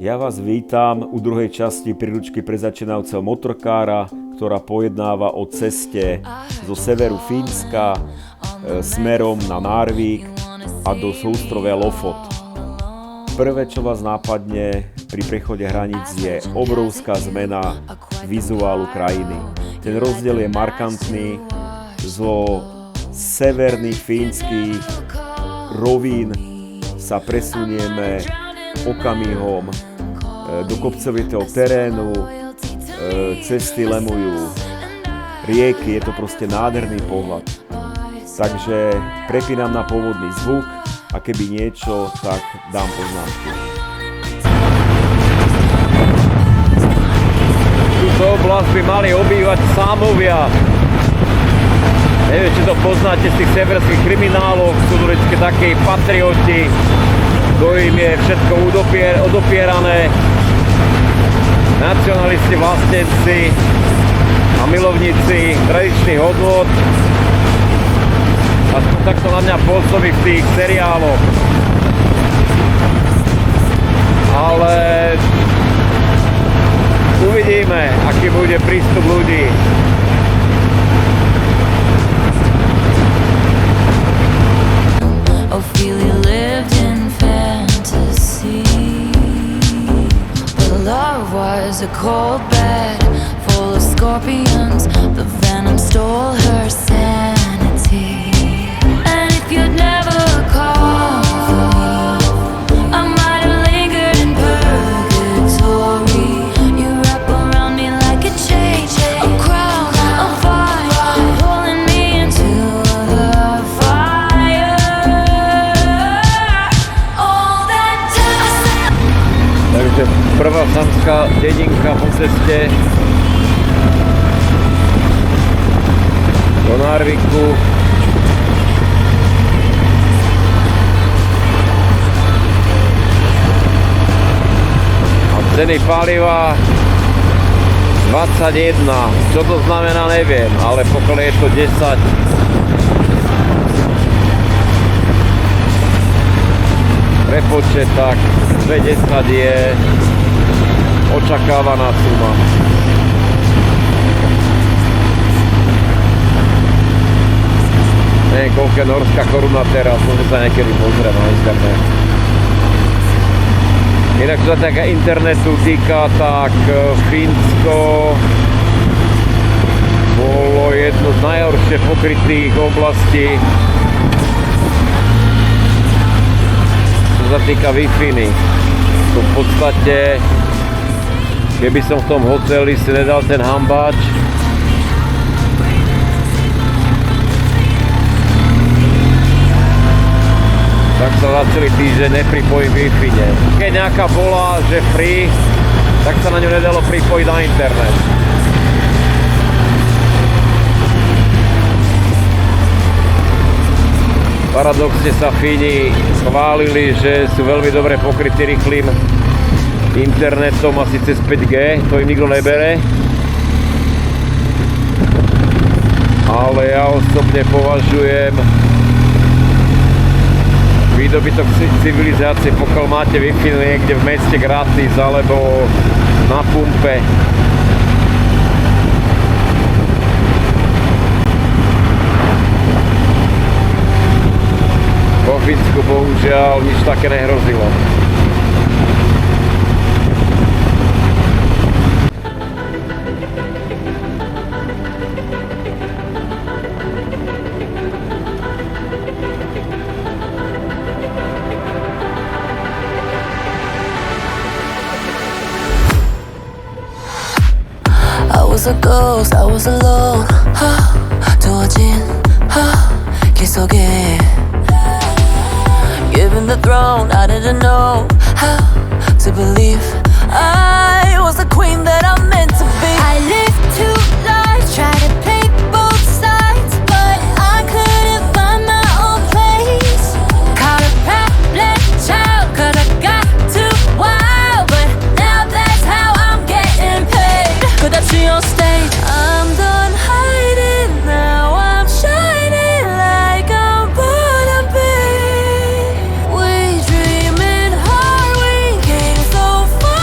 Ja vás vítam u druhej časti príručky pre začínajúceho motorkára, ktorá pojednáva o ceste zo severu Fínska smerom na Narvik a do súostrovia Lofot. Prvé, čo vás nápadne pri prechode hraníc, je obrovská zmena vizuálu krajiny. Ten rozdiel je markantný. Zo severných fínskych rovín sa presunieme okamihom do kopcovitého terénu, cesty lemujú rieky, je to proste nádherný pohľad. Takže prepínam na pôvodný zvuk a keby niečo, tak dám poznámku. Túto oblasť by mali obývať Sámovia. Neviem, či to poznáte z tých severských kriminálov, sú to vždy takí patrioti, ktorým je všetko odopierané. Nacionalisti, vlastenci a milovníci tradičných hodnôt. Aspoň takto na mňa pôsobí v tých seriáloch. Ale uvidíme, aký bude prístup ľudí. Ophelia lived in fantasy, but love was a cold bed full of scorpions. The venom stole her sanity. And if you'd never called for me, I might have lingered in purgatory. You wrap around me like a chain, a crown of fire, pulling me into the fire. All that time. Takže prvá sámska dedinka po ceste do Narviku. A ceny paliva 21. Čo to znamená, neviem, ale pokiaľ je to 10, prepočet, tak 2,10 je očakávaná suma. Neviem, koľko je norská koruna teraz, môžem sa niekedy pozrieť na internet. Inak čo sa taká internetu týka, tak Fínsko bolo jedno z najhoršie pokrytých oblastí, čo sa týka Wi-Fi. To v podstate, keby som v tom hoteli si nedal ten hambáč, tak sa za celý týždeň nepripojím Wi-Fi. Keď nejaká bola, že free, tak sa na ňu nedalo pripojiť na internet. Paradoxne sa Fíni chválili, že sú veľmi dobre pokrytí rýchlym internetom, asi cez 5G, to im nikto nebere. Ale ja osobne považujem výdobytok civilizácie, pokiaľ máte Wi-Fi niekde v meste gratis alebo na pumpe. Po Fínsku bohužiaľ nič také nehrozilo. I was a ghost, I was alone. 두어진 길 속에, given the throne, I didn't know how to believe I was the queen that I'm meant to be. I lived two lives, tried to play both sides, but I couldn't find my own place. Caught a problem child, 'cause I got too wild, but now that's how I'm getting paid. 끝없이 on stage, I'm done hiding, now I'm shining like I'm born to be. We dreaming hard, we came so far.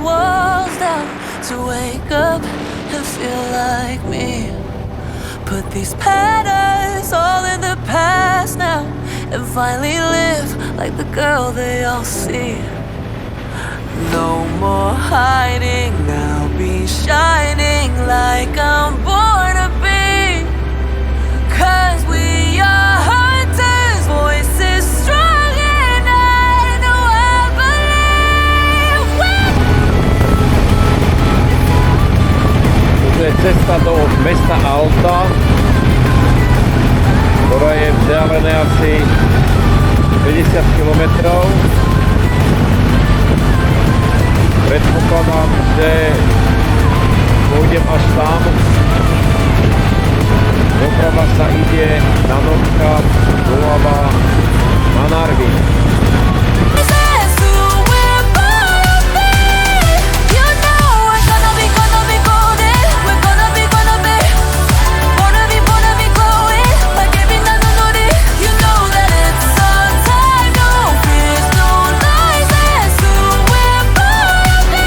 walls down to wake up and feel like me. Put these patterns all in the past now and finally live like the girl they all see. No more hiding, now be shining like I'm born to be. 'Cause we are hunters, voices strong and I know I believe To je cesta do mesta Alta, ktorá je vzdialené asi 50 km. Predpokladám, že pôjdem až tam. Doprava sa ide na Norka, doľava na Narvik. that's who we're born to be. You know we're gonna be golden. We're gonna be glowing like every night on the day. You know that it's our time, no fears, no lies. That's who we're born to be.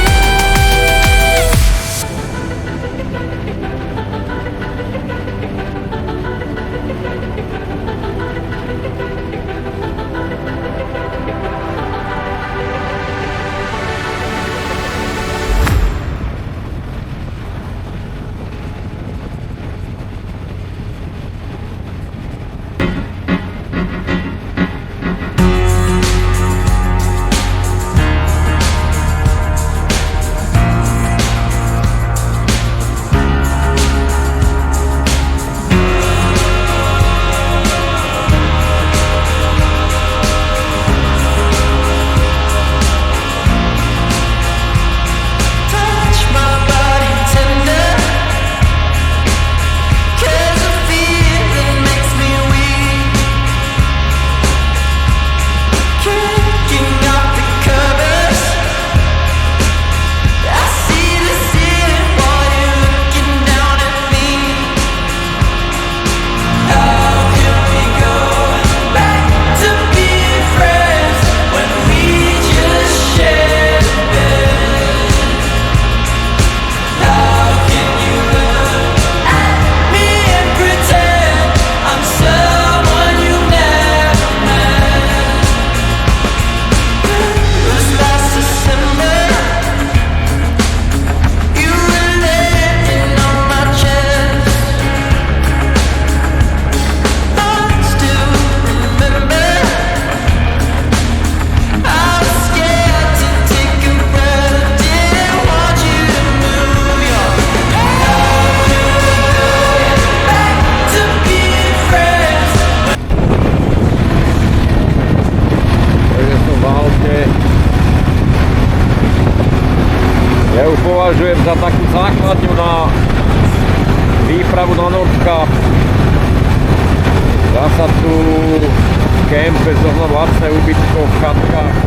Touch my body tender, 'cause the feeling makes me weak. Kicking off the covers, I see the ceiling while you're looking down at me. How can we go back to being friends when we just shared a bed? How can you look at me and pretend I'm someone you never met? It was last December, you were laying on my chest. I still remember, I was scared to take a breath, didn't want you to move your back to being friends. Takže som v aute. Ja ju považujem za takú základňu na výpravu na Norska. Dá sa tu kempe zohnať lacné ubytko v chatkách.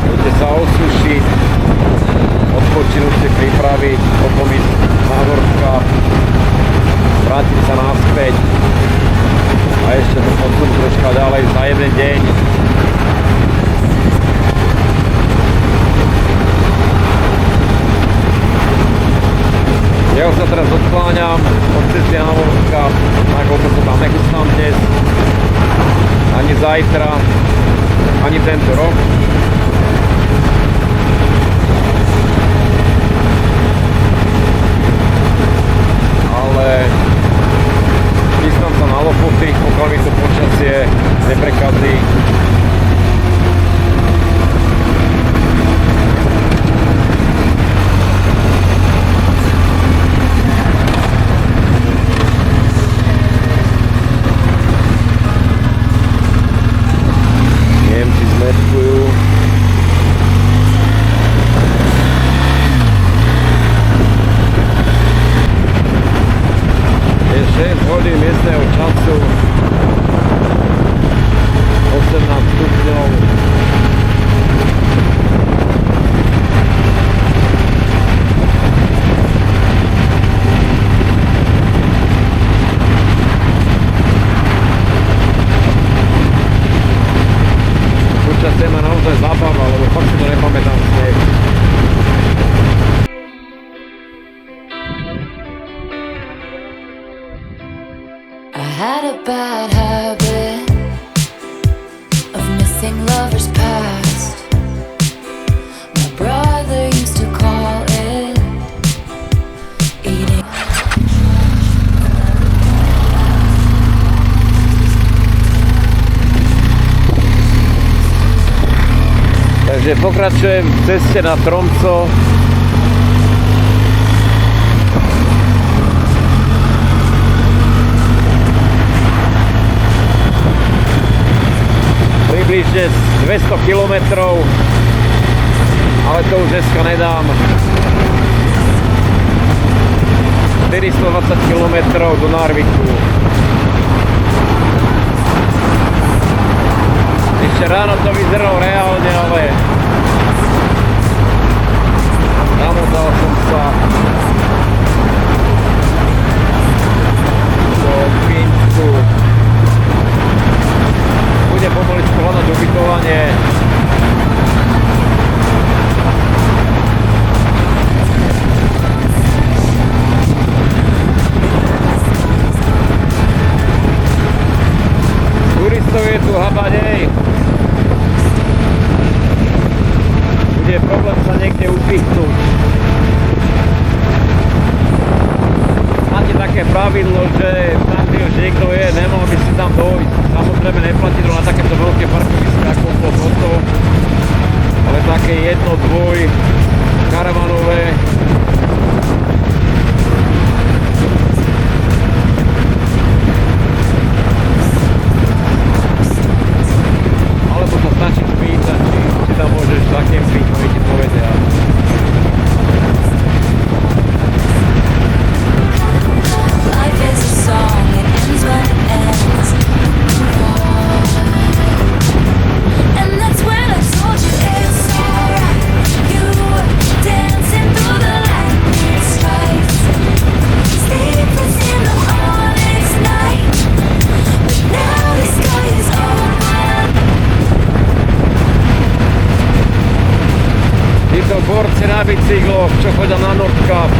Môžete sa osušiť, odpočinúť si pripraviť, potom ísť na Norska, vrátiť sa naspäť a ešte to posun troška ďalej za jeden deň. Ja už sa teraz odkláňam od cesty na Norska, nakoľko sa tam nechystám dnes, ani zajtra, ani tento rok. Ale chystám sa na Lofoty, pokiaľ mi to počasie neprekazí. Nemci zmetkujú. bad habit of missing lovers past. My brother used to call it eating. Takže pokračujem v ceste na Tromco. Približne 200 km, ale to už dneska nedám. 420 km do Narviku. Ešte ráno to vyzeralo reálne, ale namotal som sa do Fínsku. Bude pomaličku hľadať ubytovanie. Turistov je tu habanej. Bude problém sa niekde upichnúť. Máte také pravidlo, že tam, kde už niekto je, nemohol by si tam dojsť. Samozrejme neplatí to na takéto veľké parkoviska ako toto, ale také jedno, dvoj, karavanové. Alebo sa stačí spýtať, či tam môžeš za kempiť, oni ti povedia. Life is a song, it ends when it ends. And that's when I told you it's alright. You were dancing through the lightning strikes, sleepless in the morning's night. But now the sky is open. Títo borci na bicykloch, čo chodia na Nordcup.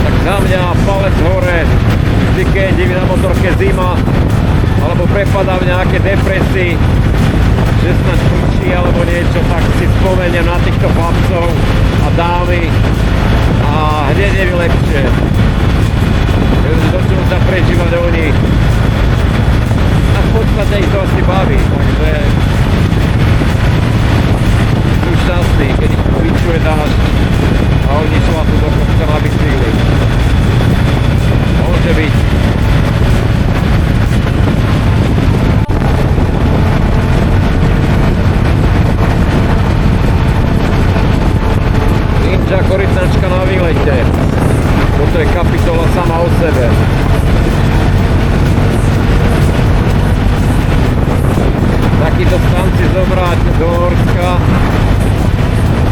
Tak za mňa palec hore, vždy keď je na motorke zima, alebo prepadá v nejaké depresii, že snad prší alebo niečo, tak si spomeniem na týchto chlapcov a dámy a hneď je mi lepšie. Do čoho sa prežívať oni. A v podstate ich to asi baví, takže sú šťastní, keď ich vyčuje dážď a oni šlapú do kopca na bicykli. Môže byť. Ninja korytnačka na výlete. Toto je kapitola sama o sebe. Takýto stan si zobrať do Norska,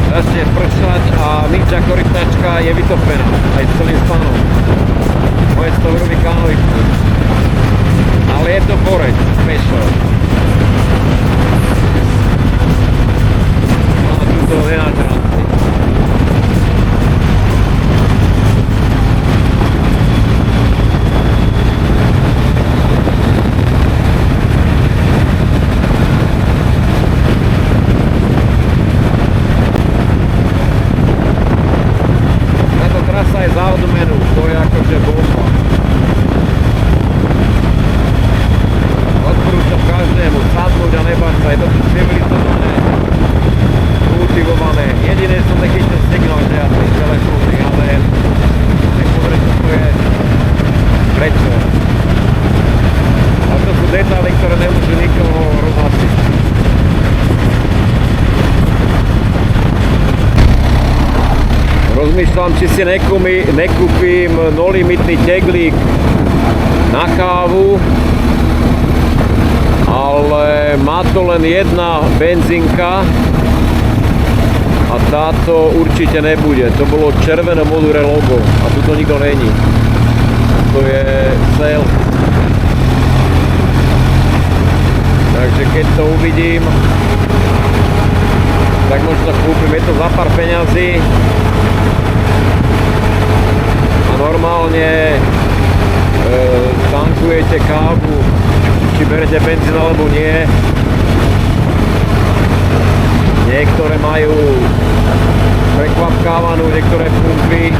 začne pršať a Ninja korytnačka je vytopená aj s celým stanom. Moje 100-eurový kánovičky. Ale je to borec, special. A tuto nenáčranci. Táto trasa je za odmenu, to je akože bomba. Odporúčam každému sadnúť a nebať sa, je to tu civilizované, kultivované. Jediné som nechytil signál žiadny telefónny, ale nepozrieť, čo to je, prečo. A to sú detaily, ktoré nemôžu nikoho rozhlasiť. Rozmýšľam, či si nekúpim nolimitný teglík na kávu, ale má to len jedna benzínka a táto určite nebude. To bolo červené modré logo a tu to nikto není. To je sale. Takže keď to uvidím, tak možno kúpim. Je to za pár peňazí a normálne tankujete kávu, či berete benzín alebo nie. Niektoré majú prekvapkávanú, niektoré pumpy,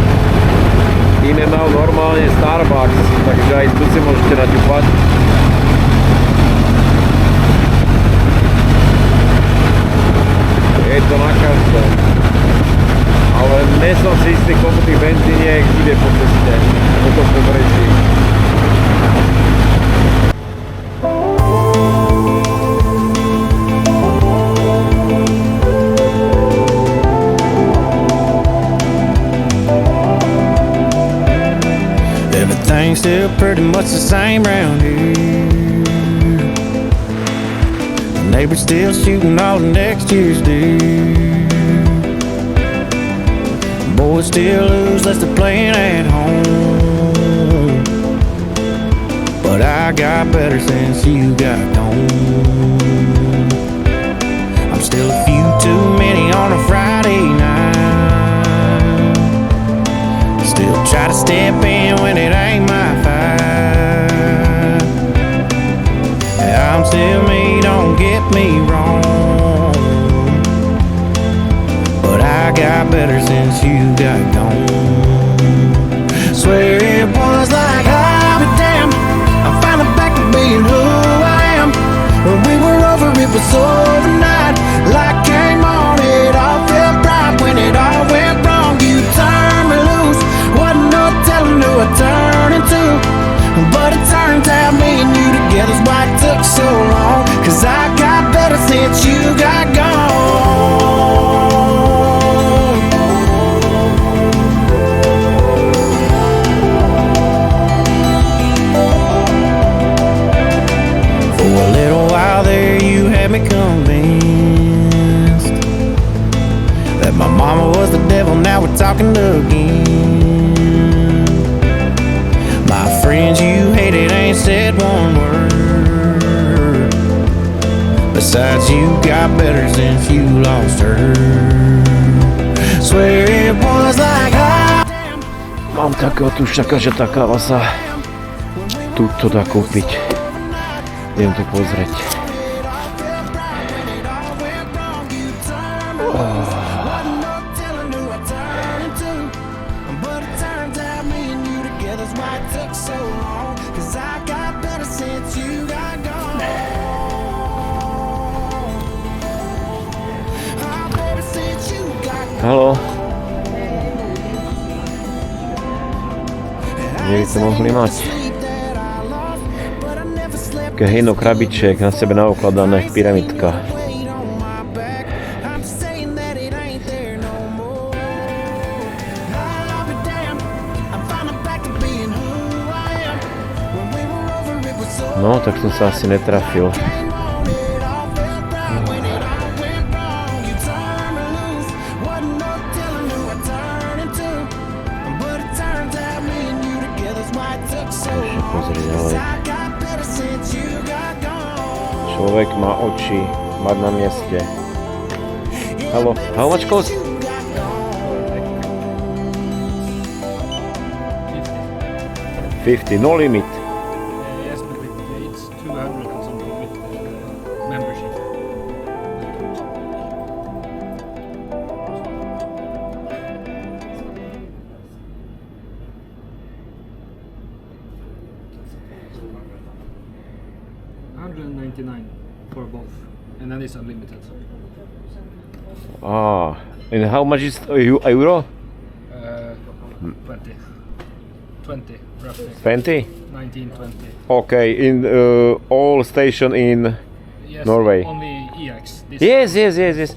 iné majú normálne Starbucks, takže aj tu si môžete naťupať. Je to na každom. Ale nie som si istý, komu tých benzíniek ide po ceste, po tom pobreží. Everything's still pretty much the same round here. The neighbors still shooting all the next year's deer. Boys still lose less they're playing at home. But I got better since you got gone. I'm still a few too many on a Friday night. Still try to step in when it ain't my fight. I'm still me, don't get me wrong. But I got better since you got gone. Swear it was like I'll be damned, I'm finally back to being who I am. When we were over, it was overnight. Light came on, it all felt right. When it all went wrong, you turned me loose. Wasn't no telling who I turned into. But it turns out me and you together's why it took so long. 'Cause I got better since you got gone. For a little while there you had me convinced that my mama was the devil, now we're talking again. My friends you hated ain't said one word. Besides, you got better since you lost her. Swear it was like Mám takého tušaka, že tá káva sa tuto dá kúpiť. Idem to pozrieť. Haló. Kde by to mohli mať? Také hejno krabiček na sebe naukladané pyramidka. No, tak som sa asi netrafil. Pozri ďalej. Človek má oči, mať na mieste. Hello, how much cost? 50, no limit. Yes, but it's 200 or something with membership. $199 for both, and then it's unlimited. Ah, and how much is euro? 20. 20, roughly. 20? 19, 20. Okay, in all station in Yes, Norway. only EX. This Yes, yes, yes, yes.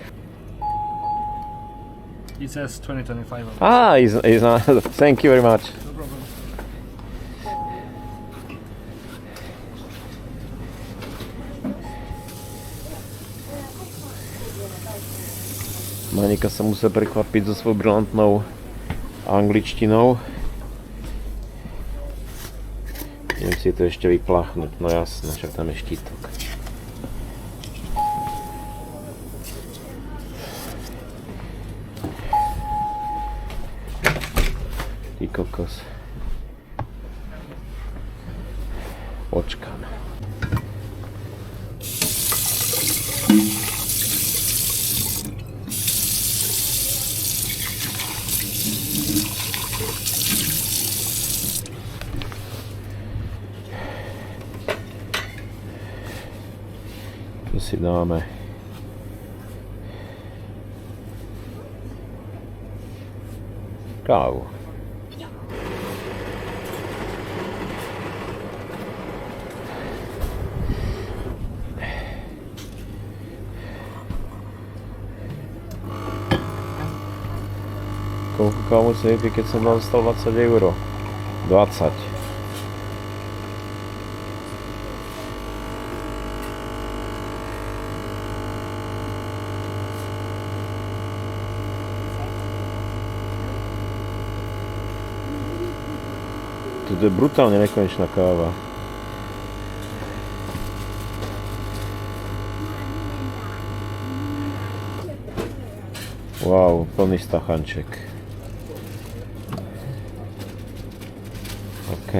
It says 2025 on it. Ah, is thank you very much. No problem. Manika sa musel prekvapiť so svojou brilantnou angličtinou. Idem si to ešte vypláchnuť, no jasné, však tam je štítok. Ty kokos. Počkám. Tu si dáme kávu. Koľko kávu si vypí, keď som dostal 20 euro? 20. To je brutálne nekonečná káva. Wow, plný stachanček. OK.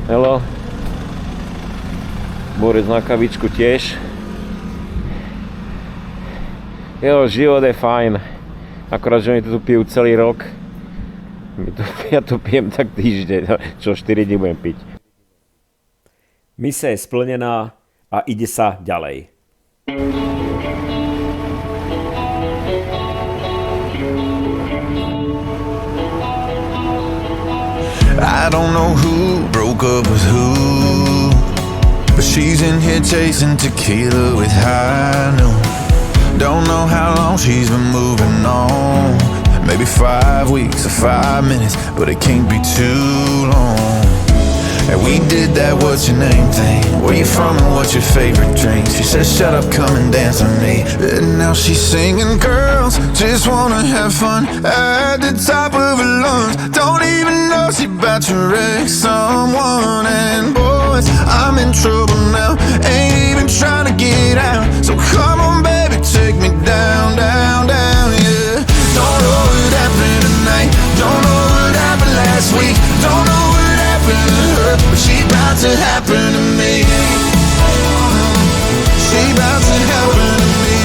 Hello. Borec na kavičku tiež. Jo, život je fajn. Akorát, že oni to tu pijú celý rok. Ja to pijem tak týždeň, čo 4 dní budem piť. Misia je splnená a ide sa ďalej. I don't know who broke up with who, but she's in here chasing tequila with high noon. Don't know how long she's been moving on. Maybe 5 weeks or 5 minutes, but it can't be too long. And we did that what's your name thing. Where you from and what's your favorite drink? She said shut up, come and dance with me. And now she's singing, girls just wanna have fun at the top of her lungs. Don't even know she about to wreck someone. And boys, I'm in trouble now, ain't even trying to get out. So come on baby, take me down, down, down, yeah. Don't know what happened tonight, don't know what happened last week, don't know what happened to her, but she about to happen to me. She about to happen to me.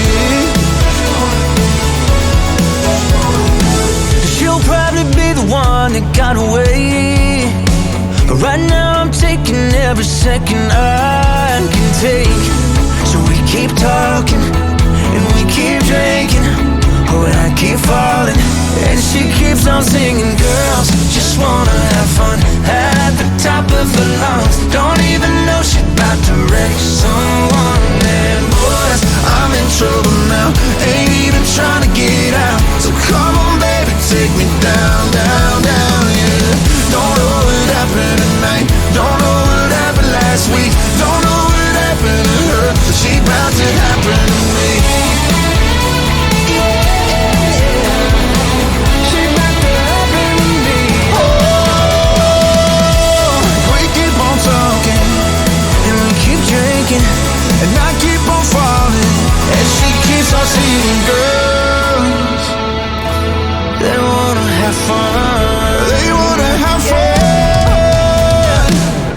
She'll probably be the one that got away, but right now I'm taking every second I can take. So we keep talking and we keep drinking, oh and I keep falling, and she keeps on singing, girls just wanna have fun at the top of her lungs. Don't even know she about to wreck someone. And boys, I'm in trouble now, ain't even trying to get out. So come on baby, take me down, down, down, yeah. Don't know what happened tonight, don't know what happened last week, don't know what happened to her, but she about to happen to me. And I keep on falling, and she keeps on seeing girls. They wanna have fun, they wanna have fun.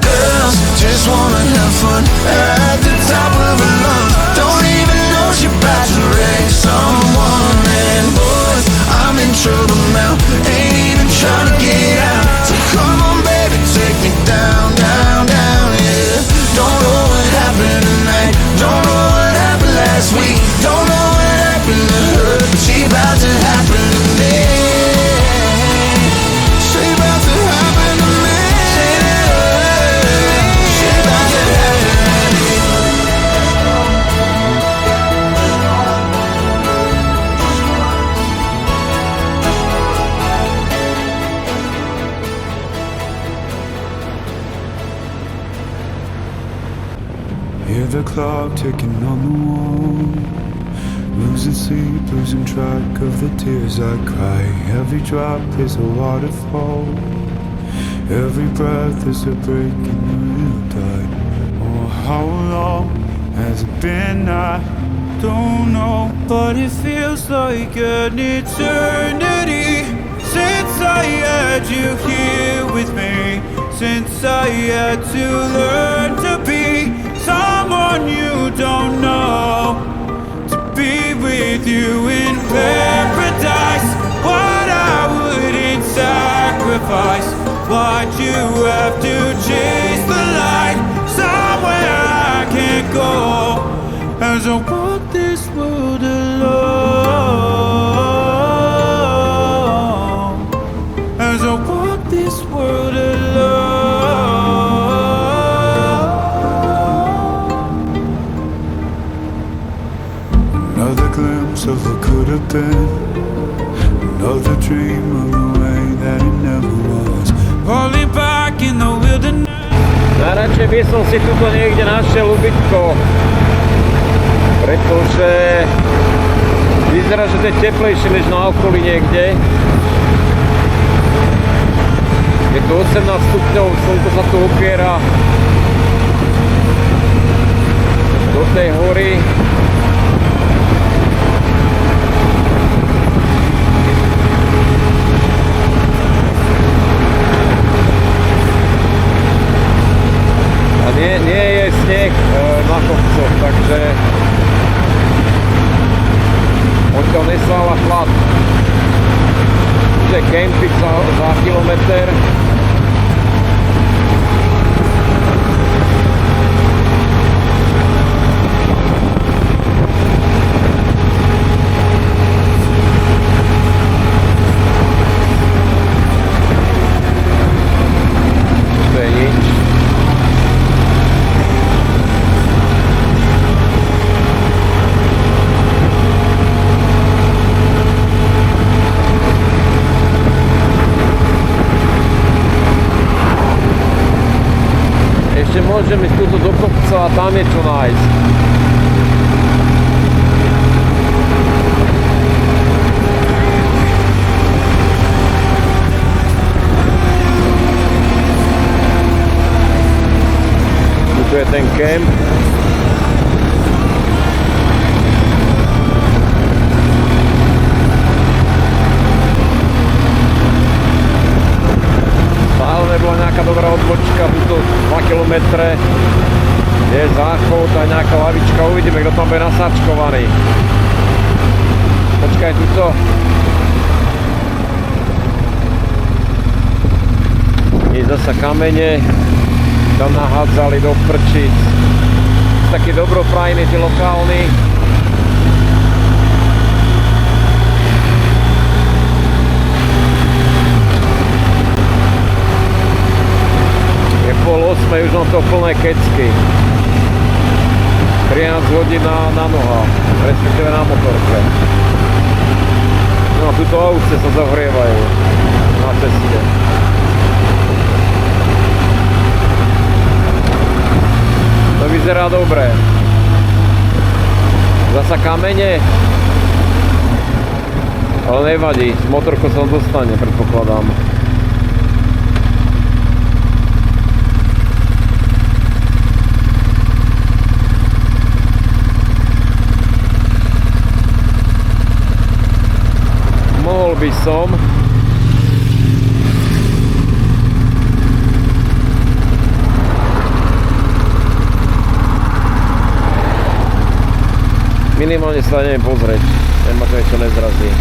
Girls just wanna have fun at the top of her lungs. Don't even know she about to wreck someone. And boys, I'm in trouble now, ain't even trying to get out. So come on baby, take me down, down, down, yeah. Don't know what happened tonight, don't know what happened last week, don't know what happened to her, but she about to happen to me. She about to happen to me. She about to happen to me. Hear the clock ticking on the wall, losing sleep, losing track of the tears I cry. Every drop is a waterfall, every breath is a break in the real tide. Oh, how long Has it been? I don't know, but it feels like an eternity since I had you here with me, since I had to learn to be someone you don't know, to be with you in paradise. What I wouldn't sacrifice, why'd you have to chase the light somewhere I can't go, as I walk this world alone, as I walk this world alone. Another glimpse of what could have been, another dream of the way that it never was, falling back in the wilderness. Najradšej by som si tuto niekde našiel ubytko, pretože vyzerá, že to je teplejšie než na okolí niekde. Je to 18 stupňov, slnko sa tu opiera do tej hory. A nie je sneh na kopcoch, takže odtiaľ nesáva chlad. To je kempik za kilometr. To je nič. Ešte môžeme ísť túto do kopca a tam je čo nájsť. Tu je ten kemp. Stále nebola nejaká dobrá odbočka, tuto 2 km. Je záchod a nejaká lavička, uvidíme, kto tam bude nasáčkovaný. Počkaj, tuto. Je zasa kamene, tam nahádzali do prčíc. Takí dobroprajní, tí lokálni. Je 7:30, už mám to plné kecky. 13 hodín na nohách, respektíve na motorke. No a tuto ovce sa zahrievajú na ceste. To vyzerá dobre. Zasa kamene. Ale nevadí, s motorkou sa dostane, predpokladám. Mohol by som. Minimálne sa neviem pozrieť, nemá to niečo nezrazí.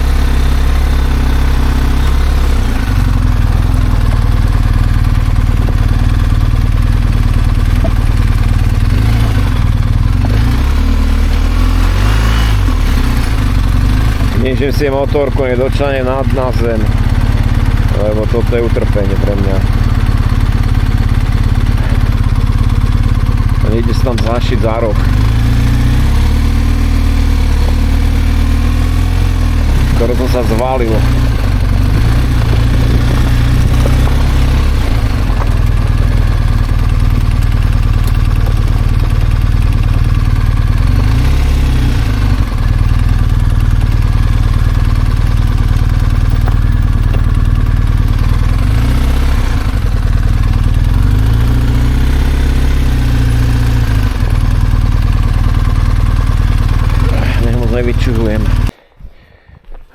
Ničím si motorku, nedočane na zem, lebo toto je utrpenie pre mňa. A nejde sa tam zašiť za roh. Skoro som sa zvalil.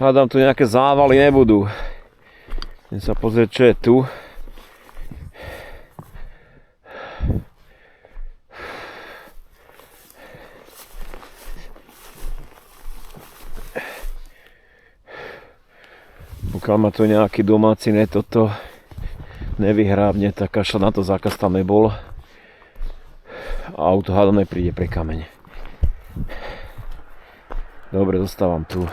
Hádam, tu nejaké závaly nebudú. Idem sa pozrieť, čo je tu. Pokiaľ ma tu nejaký domáci toto nevyhrábne, tak kašľa na to, zákaz tam nebol. A auto hádam nepríde pre kameň. Dobre, zostávam tu.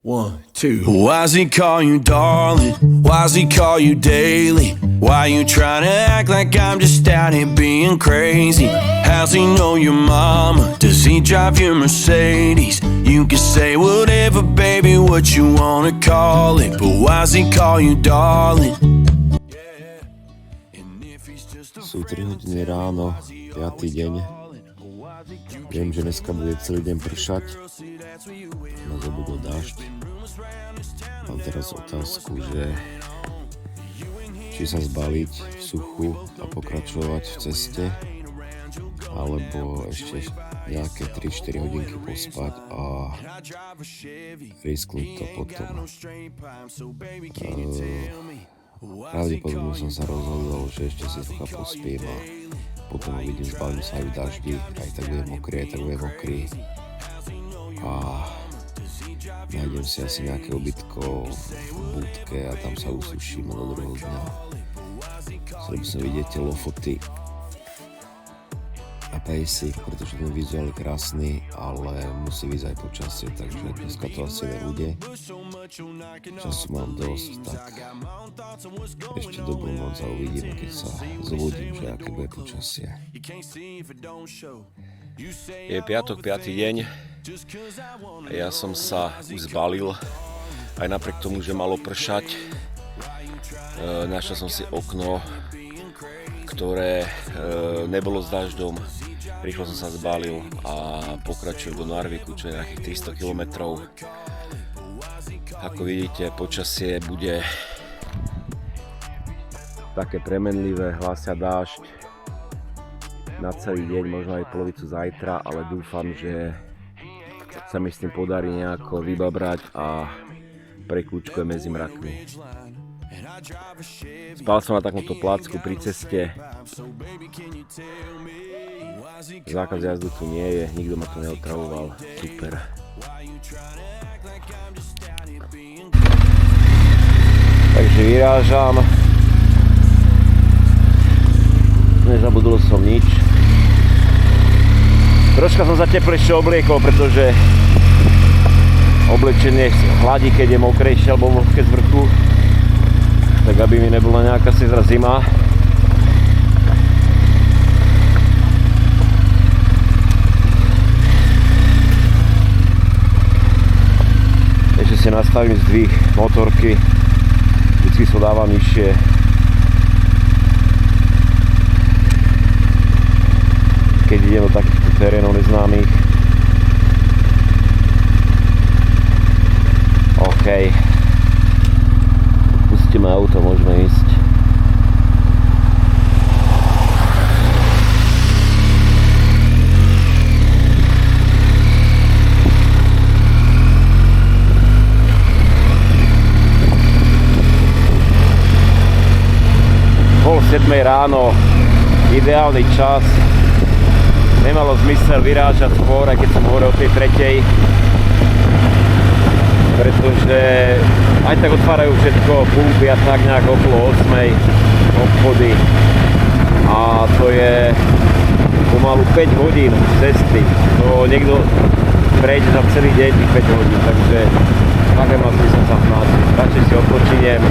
1, 2. Why's he call you darling? Why's he call you daily? Why you trying to act like I'm just out here being crazy? How's he know your mama? Does he drive your Mercedes? You can say whatever, baby, what you wanna call it, but why's he call you darling? Sú 3 hodiny ráno, 5. deň. Viem, že dneska bude celý deň pršať. Na zabudol dážď. Mám teraz otázku, že či sa zbaliť v suchu a pokračovať v ceste, alebo ešte nejaké 3-4 hodinky pospať a risknúť to potom. Pravdepodobne som sa rozhodol, že ešte si trocha pospím a potom uvidím, zbalím sa aj v daždi, aj tak budem mokrý, a nájdem si asi nejaké ubytko v budke a tam sa usuším do druhého dňa. Chcel by som vidieť tie lofoty a pejsy, pretože ten vizuál je krásny, ale musí vyjsť aj počasie, takže dneska to asi nebude. Času mám dosť, tak ešte dobrú noc a uvidíme, keď sa zobudím, že aké bude počasie. Je piatok, 5. deň. Ja som sa už zbalil, aj napriek tomu, že malo pršať. Našiel som si okno, ktoré nebolo s dažďom. Rýchlo som sa zbalil a pokračujem do Narviku, čo je nejakých 300 km. Ako vidíte, počasie bude také premenlivé, hlásia dážď na celý deň, možno aj polovicu zajtra, ale dúfam, že sa mi s tým podarí nejako vybabrať a prekľúčkujem medzi mrakmi. Spal som na takomto plácku pri ceste. Zákaz jazdu tu nie je, nikto ma tu neotravoval. Super. Takže vyrážam. Nezabudol som nič. Troška som sa teplejšie obliekol, pretože oblečenie chladí, keď je mokrejšie alebo vlhké z vrchu. Tak aby mi nebola nejaká sezra zima. Ešte si nastavím zdvih motorky. Vždycky sa dávam nižšie. Keď idem do takýchto terénov neznámych. OK. Pustíme auto, môžeme ísť. Pol 7 ráno, ideálny čas. Nemalo zmysel vyrážať skôr, aj keď som hovoril o tej 3. Pretože aj tak otvárajú všetko pumpy a tak nejak okolo 8. obchody. A to je pomalu 5 hodín cesty. To niekto prejde za celý deň tých 5 hodín, takže také má zmysel sa hnásiť. Radšej si odpočiniem.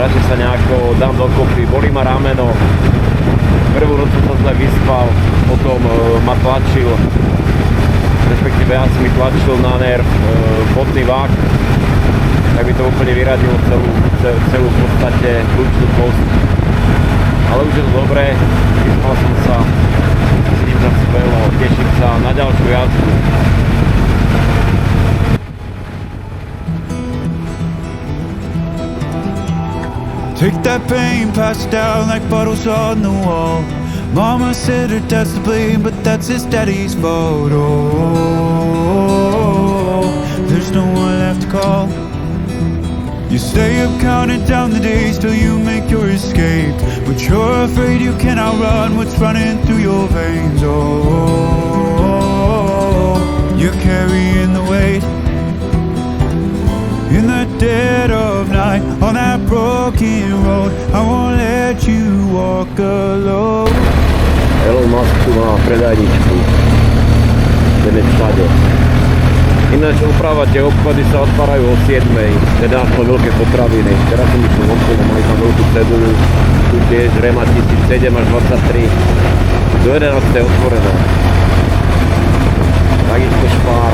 Radšej sa nejako dám dokopy, bolí ma rameno. Prvú noc som sa zle vyspal, potom ma tlačil, respektíve asi mi tlačil na nerv vodný vák, tak by to úplne vyradilo celú v podstate hlučnú kosť. Ale už je to dobré, vyspal som sa, cítim sa skvelo, teším sa na ďalšiu jazdu. Take that pain, pass it down like bottles on the wall. Mama said her dad's to blame, but that's his daddy's fault. Oh, no one left to call. You stay up counting down the days till you make your escape, but you're afraid you cannot run what's running through your veins. Oh, you're carrying the weight in the dead of night on that broken road. I won't let you walk alone. Elon Musk tu má predajničku. Ten je všade. Ináč oprava, tie obchody sa otvárajú o 7, teda aspoň veľké potraviny. Teraz som išiel okolo, mali tam veľkú cedulu, tu tiež Rema 1007 až 23. Do 11 je otvorené. Takisto Spar.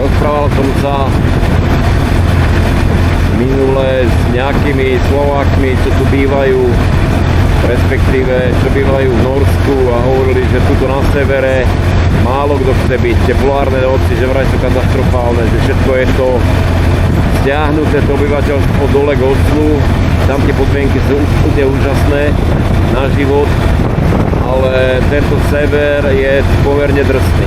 Rozprával som sa minule s nejakými Slovákmi, čo tu bývajú, respektíve čo bývajú v Norsku a hovorili, že tuto na severe málo kto chce byť, tie polárne noci, že vraj sú katastrofálne, že všetko je to stiahnuté, to obyvateľstvo dole k Oslu, tam tie podmienky sú úplne úžasné na život, ale tento sever je pomerne drsný.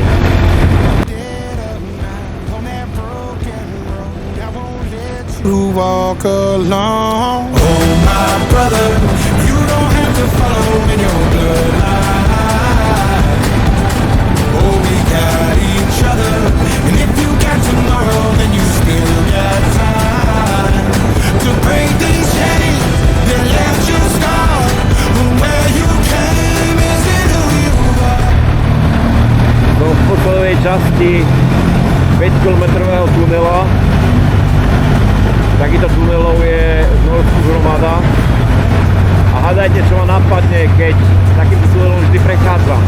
To walk along. Oh, my brother, you don't have to follow in your bloodline. Oh, we got each other, and if you got tomorrow, then you still got time to break these chains that left you scarred. Where you came isn't who you are. Som v poslednej časti 5-kilometrového tunela. Takýto tunelov je v Norsku hromada a hádajte, čo ma napadne, keď takýmto tunelom vždy prechádzam.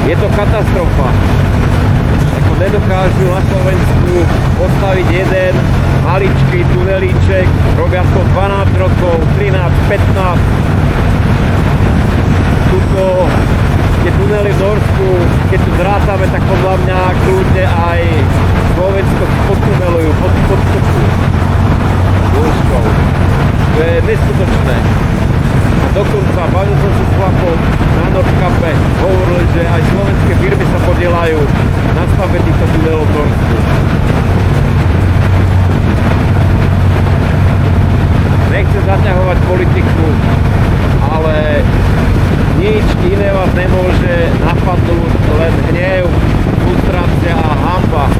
Je to katastrofa. Ako nedokážu na Slovensku postaviť jeden maličký tunelíček, robia to 12 rokov, 13, 15. Tuto tie tunely v Norsku, keď tu zrátame, tak podľa mňa kľudne aj Slovensko podtunelujú, podkopujú dĺžkou. To je neskutočné. A dokonca, bavil som sa s chlapom na Nordkape, hovorili, že aj slovenské firmy sa podielajú na stavbe týchto tunelov v Norsku. Nechcem zaťahovať politiku, ale nič iné vás nemôže napadnúť, len hnev, frustrácia a hanba.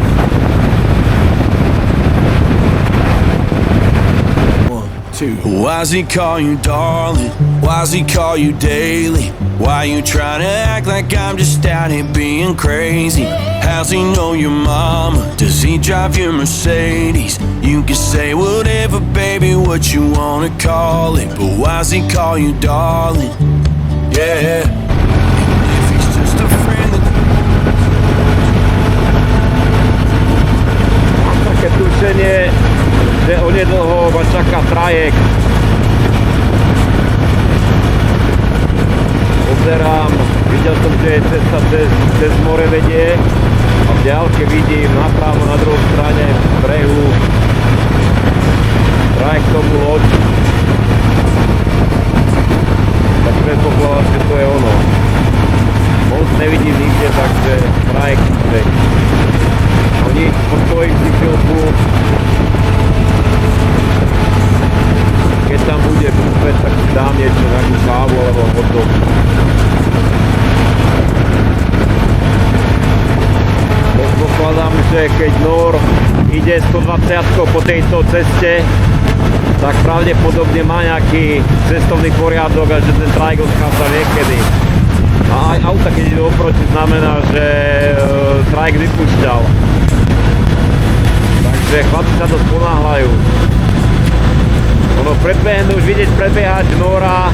Why's he call you darling? Why's he call you daily? Why you trying to act like I'm just out here being crazy? How's he know your mama? Does he drive your Mercedes? You can say whatever, baby, what you wanna call it, but why's he call you darling? Yeah. If he's just a friend that... Mám také tušenie, že onedlho ma čaká trajekt. Pozerám, videl som, že je cesta cez more vedie a v ďalke vidím napravo na druhej strane brehu trajektovú loď. Tak predpokladám, že to je ono. Most nevidím nikde, takže trajekt ide. No nič, postojím si chvíľku. Keď tam bude bufet, tak si dám niečo, nejakú kávu alebo hotdog. Predpokladám, že keď Nor ide 120 po tejto ceste, tak pravdepodobne má nejaký cestovný poriadok a že ten trajek odchádza niekedy. A aj auta, keď ide oproti, znamená, že trajek vypúšťal. Takže chlapci sa to ponáhľajú. Ono už vidieť prebiehať Nora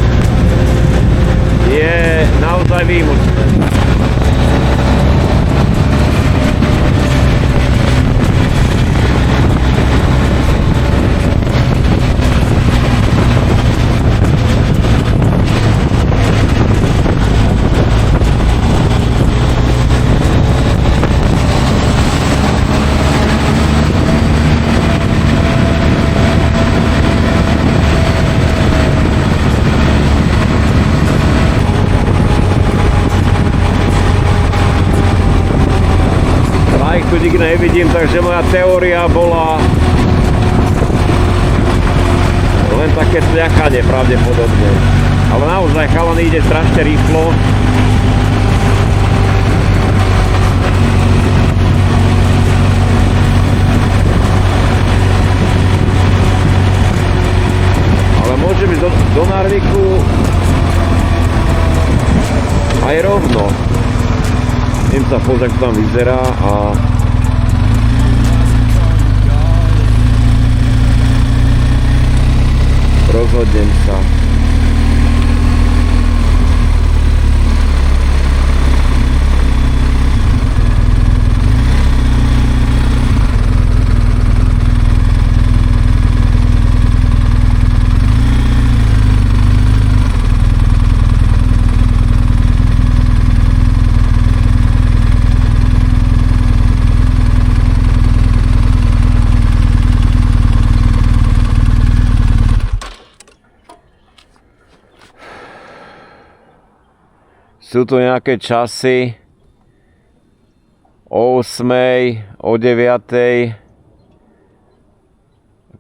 je naozaj výjimečné. Vozík nevidím, takže moja teória bola len také sľakanie pravdepodobne. Ale naozaj chalan ide strašne rýchlo. Ale môže byť do Narviku aj rovno. Idem sa pozrieť, ako tam vyzerá a rozhodnem sa. Sú tu nejaké časy o 8, o 9.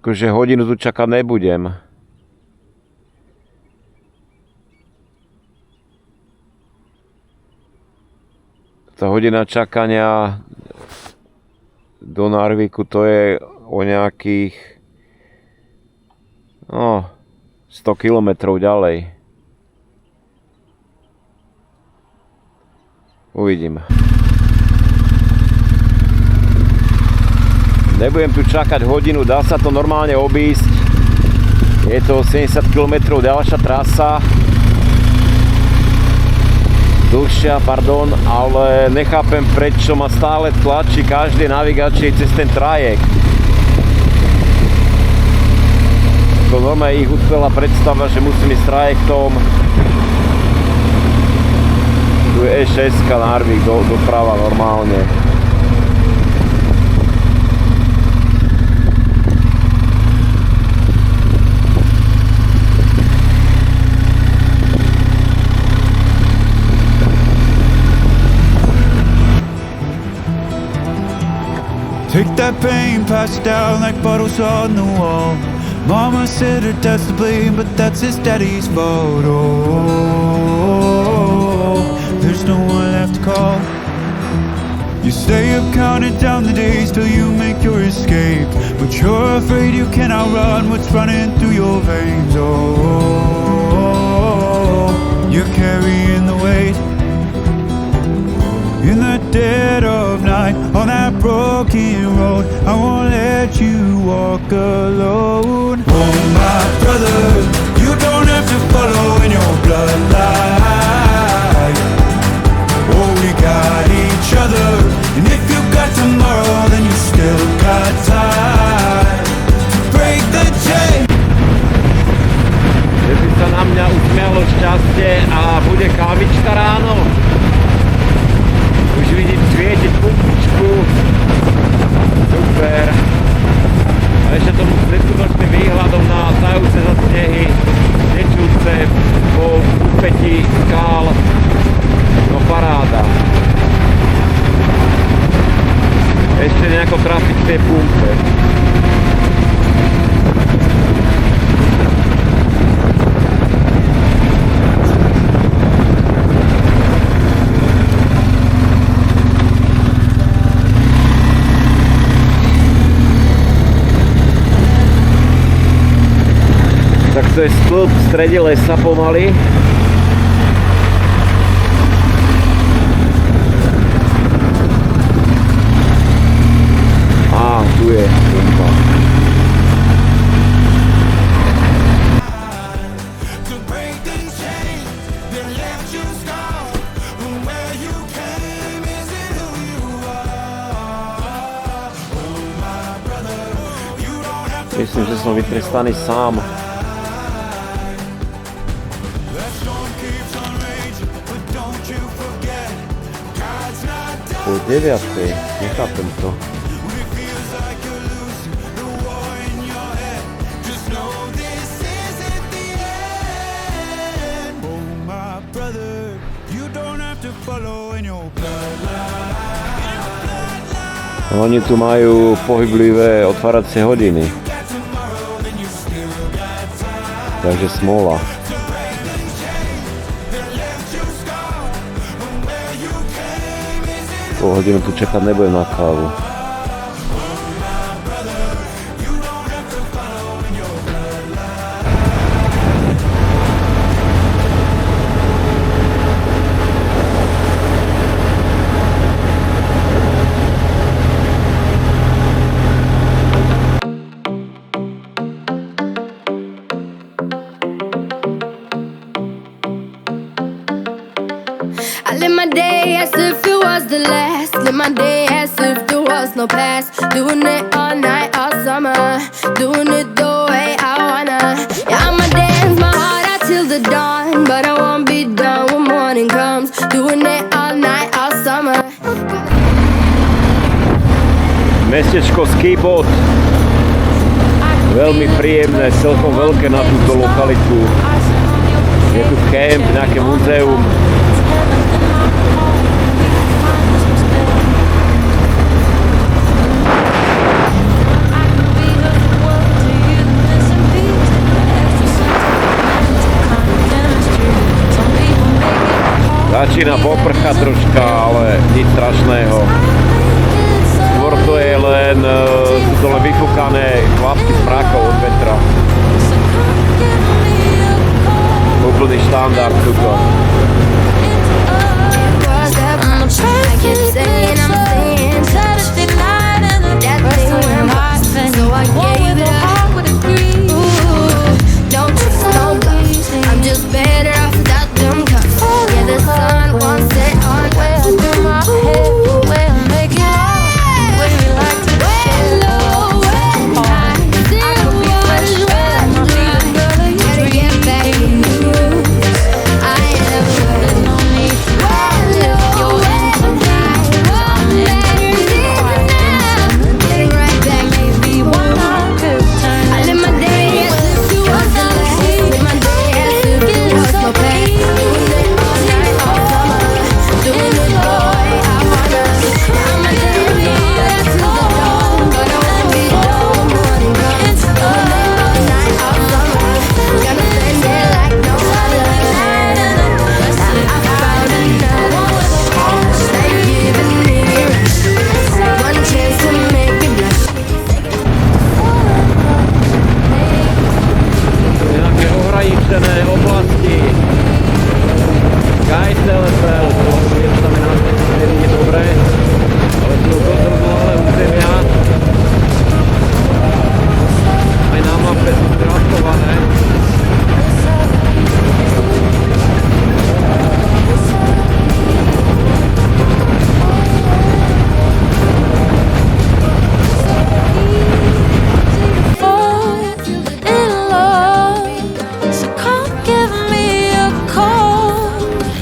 Akože hodinu tu čakať nebudem. Tá hodina čakania do Narviku to je o nejakých 100 kilometrov ďalej. Uvidím. Nebudem tu čakať hodinu, dá sa to normálne obísť. Je to 70 km ďalšia trasa. Dlhšia, pardon, ale nechápem, prečo ma stále tlačí každý navigačný cez ten trajekt. To normálne ich uspela predstava, že musím ísť trajektom. Tu je E6 Narvik doprava normálne. Take that pain, pass it down like bottles on the wall. Mama said her dad's to blame, but that's his daddy's fault. Oh, there's no one left to call. You stay up counting down the days till you make your escape, but you're afraid you cannot run what's running through your veins. Oh, you're carrying the weight in the dead of night on that broken road. I won't let you walk alone. Oh my brother, you don't have to follow in your bloodline. Oh, we got each other, and if you got tomorrow, then you still got time to break the chain. Že by sa na mňa usmialo šťastie a bude kávička ráno. Už vidím svietiť pumpičku. Super. A ešte tomu neskutočným výhľadom na tajúce za snehy, nečúce po úpetí skál. No paráda. Ešte nejako trafiť v tej pumpe. Tak to je stĺp v strede lesa pomaly. Á, tu je pumpa. Myslím, že som vytrestaný sám. Po 9. Nechápem to. Oni tu majú pohyblivé otváracie hodiny. Takže smola. Po hodinu tu čakať nebudem na kávu. I live my day as if it was the last. Live my day as if there was no past. Doing it all night, all summer. Doing it the way I wanna. Yeah, I'ma dance my heart out till the dawn. But I won't be done when morning comes. Doing it all night, all summer. Mestečko Skibot. Veľmi príjemné, celkom veľké na túto lokalitu. Je tu kemp, nejaké múzeum. Začína poprchať troška, ale nič strašného. Skôr to je len, sú to len vyfúkané kvapky z prákov od vetra. Úplný štandard tuto.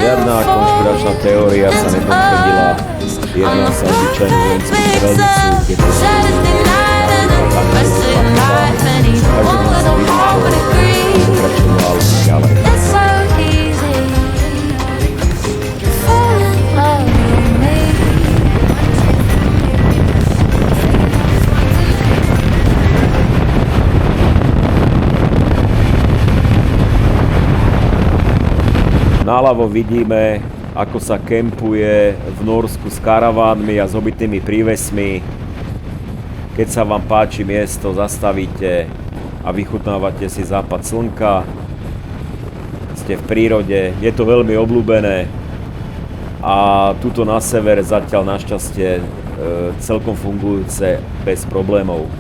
Žiadna konšpiračná teória sa nepotvrdila. Jedná sa o zvyčajnú vojenskú tradiciu, kde to sú pokračoval ďalej. Naľavo vidíme, ako sa kempuje v Norsku s karavánmi a s obytnými prívesmi. Keď sa vám páči miesto, zastavíte a vychutnávate si západ slnka. Ste v prírode, je to veľmi obľúbené a tuto na sever zatiaľ našťastie celkom fungujúce bez problémov.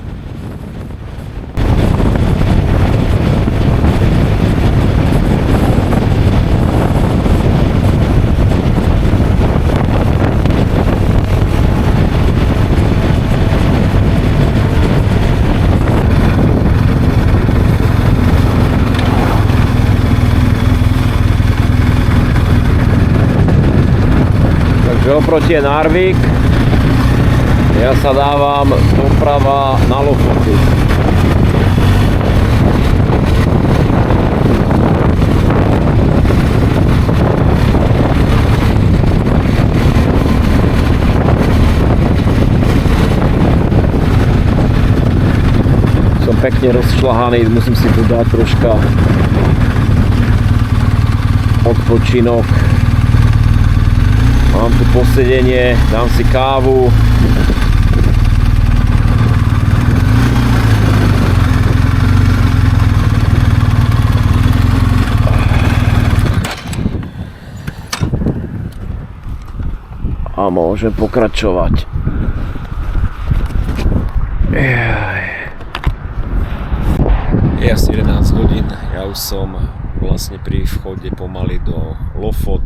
Oproti je Narvik, ja sa dávam doprava na Lofoty. absolútne rozšľahaný, musím si tu dať troška odpočinok. Mám tu posedenie, dám si kávu. A môžem pokračovať. Je asi 11 hodín, ja už som vlastne pri vchode pomaly do Lofot.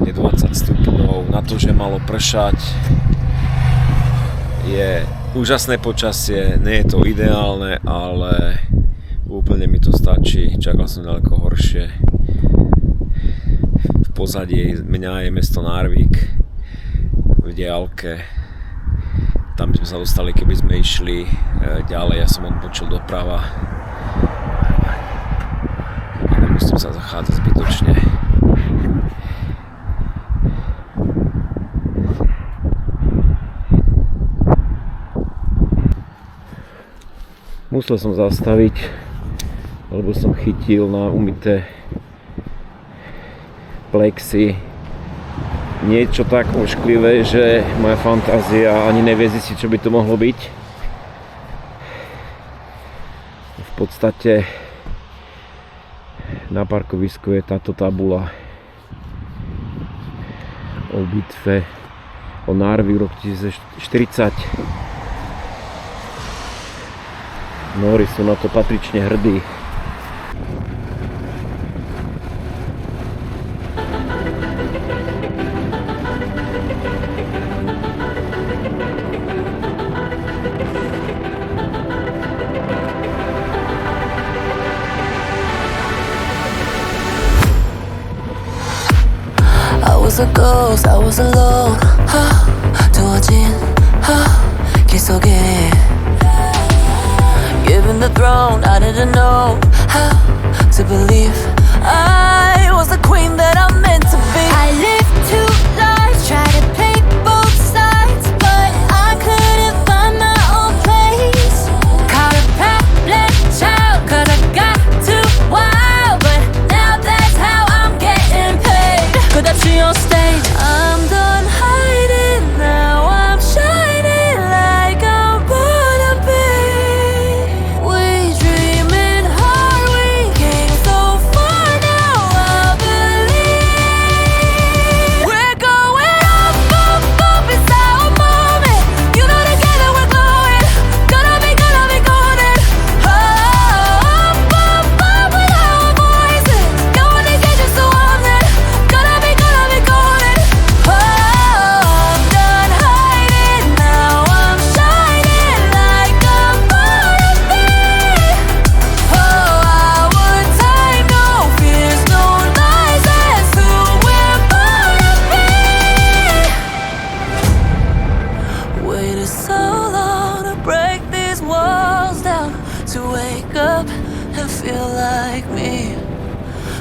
Je 20 stupňov, na to, že malo pršať. Je úžasné počasie, nie je to ideálne, ale úplne mi to stačí, čakal som ďaleko horšie. V pozadí mňa je mesto Narvik v diaľke. Tam by sme sa dostali, keby sme išli ďalej. Ja som odbočil doprava. Nemusím sa zachádzať zbytočne. Musel som zastaviť, lebo som chytil na umyté plexy niečo tak ošklivé, že moja fantázia ani nevie zistiť, čo by to mohlo byť. V podstate na parkovisku je táto tabula o bitve o Narvik rok 1940. Nóri sú na to patrične hrdí. A ghost, I was alone. 두어진 길 속에. Given the throne, I didn't know how to believe I was the queen that I'm meant to be. I lived two lives, tried to play both sides, but I couldn't find my own place. Caught a problem child, 'cause I got too wild, but now that's how I'm getting paid. 끝없이 on stage, I'm done hiding, now I'm shining like I'm born to be. We dreaming hard, we came so far, now I believe. We're going up, up, up, it's our moment. You know together we're glowing, gonna be golden. Up, up, up with our voices, going to get you so I'm there. Gonna be golden. Oh, I'm done hiding, now I'm shining like I'm born to be. Oh, our time, no fears, no lies, that's who we're born to be. Waited so long to break these walls down, to wake up and feel like me.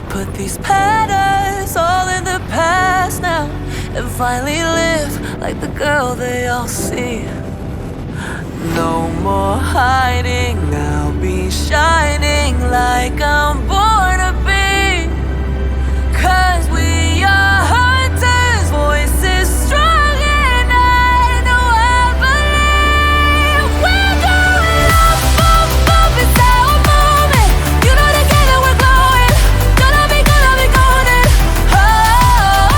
Put these patterns all in the past now, and finally live like the girl they all see. No more hiding, now be shining like I'm born to be. 'Cause we are hunters, voices strong, and I know I believe. We're going up, up, up, it's our moment. You know together we're glowing, gonna be golden. Oh,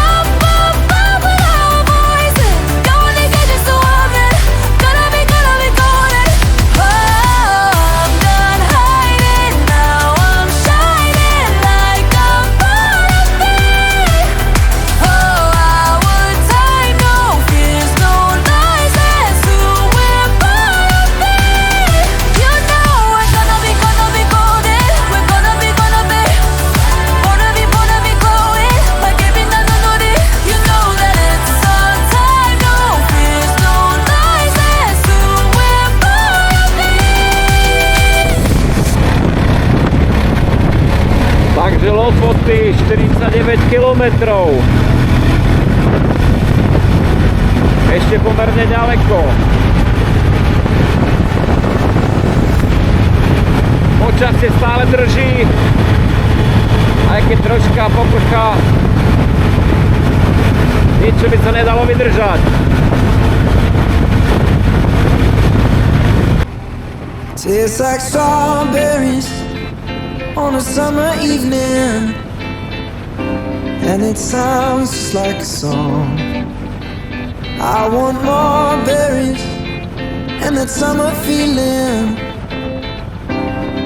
up, up, up with our voices, going to get you so I'm there. Gonna be golden. Oh, I'm done hiding, now I'm shining like I'm born to be. Oh, our time, no fears, no lies, that's who we're born to be. You know we're gonna be golden. We're gonna be born to be glowing like every night on Nori. You know that it's our time, no fears, no lies, that's who we're born to be. Takže Lofoty, 49 kilometrov. Ešte pomerne ďaleko. Počasie stále drží, aj keď troška poprchá. Niečo by sa nedalo vydržať. Tastes like strawberries on a summer evening, and it sounds just like a song. I want more berries and that summer feeling.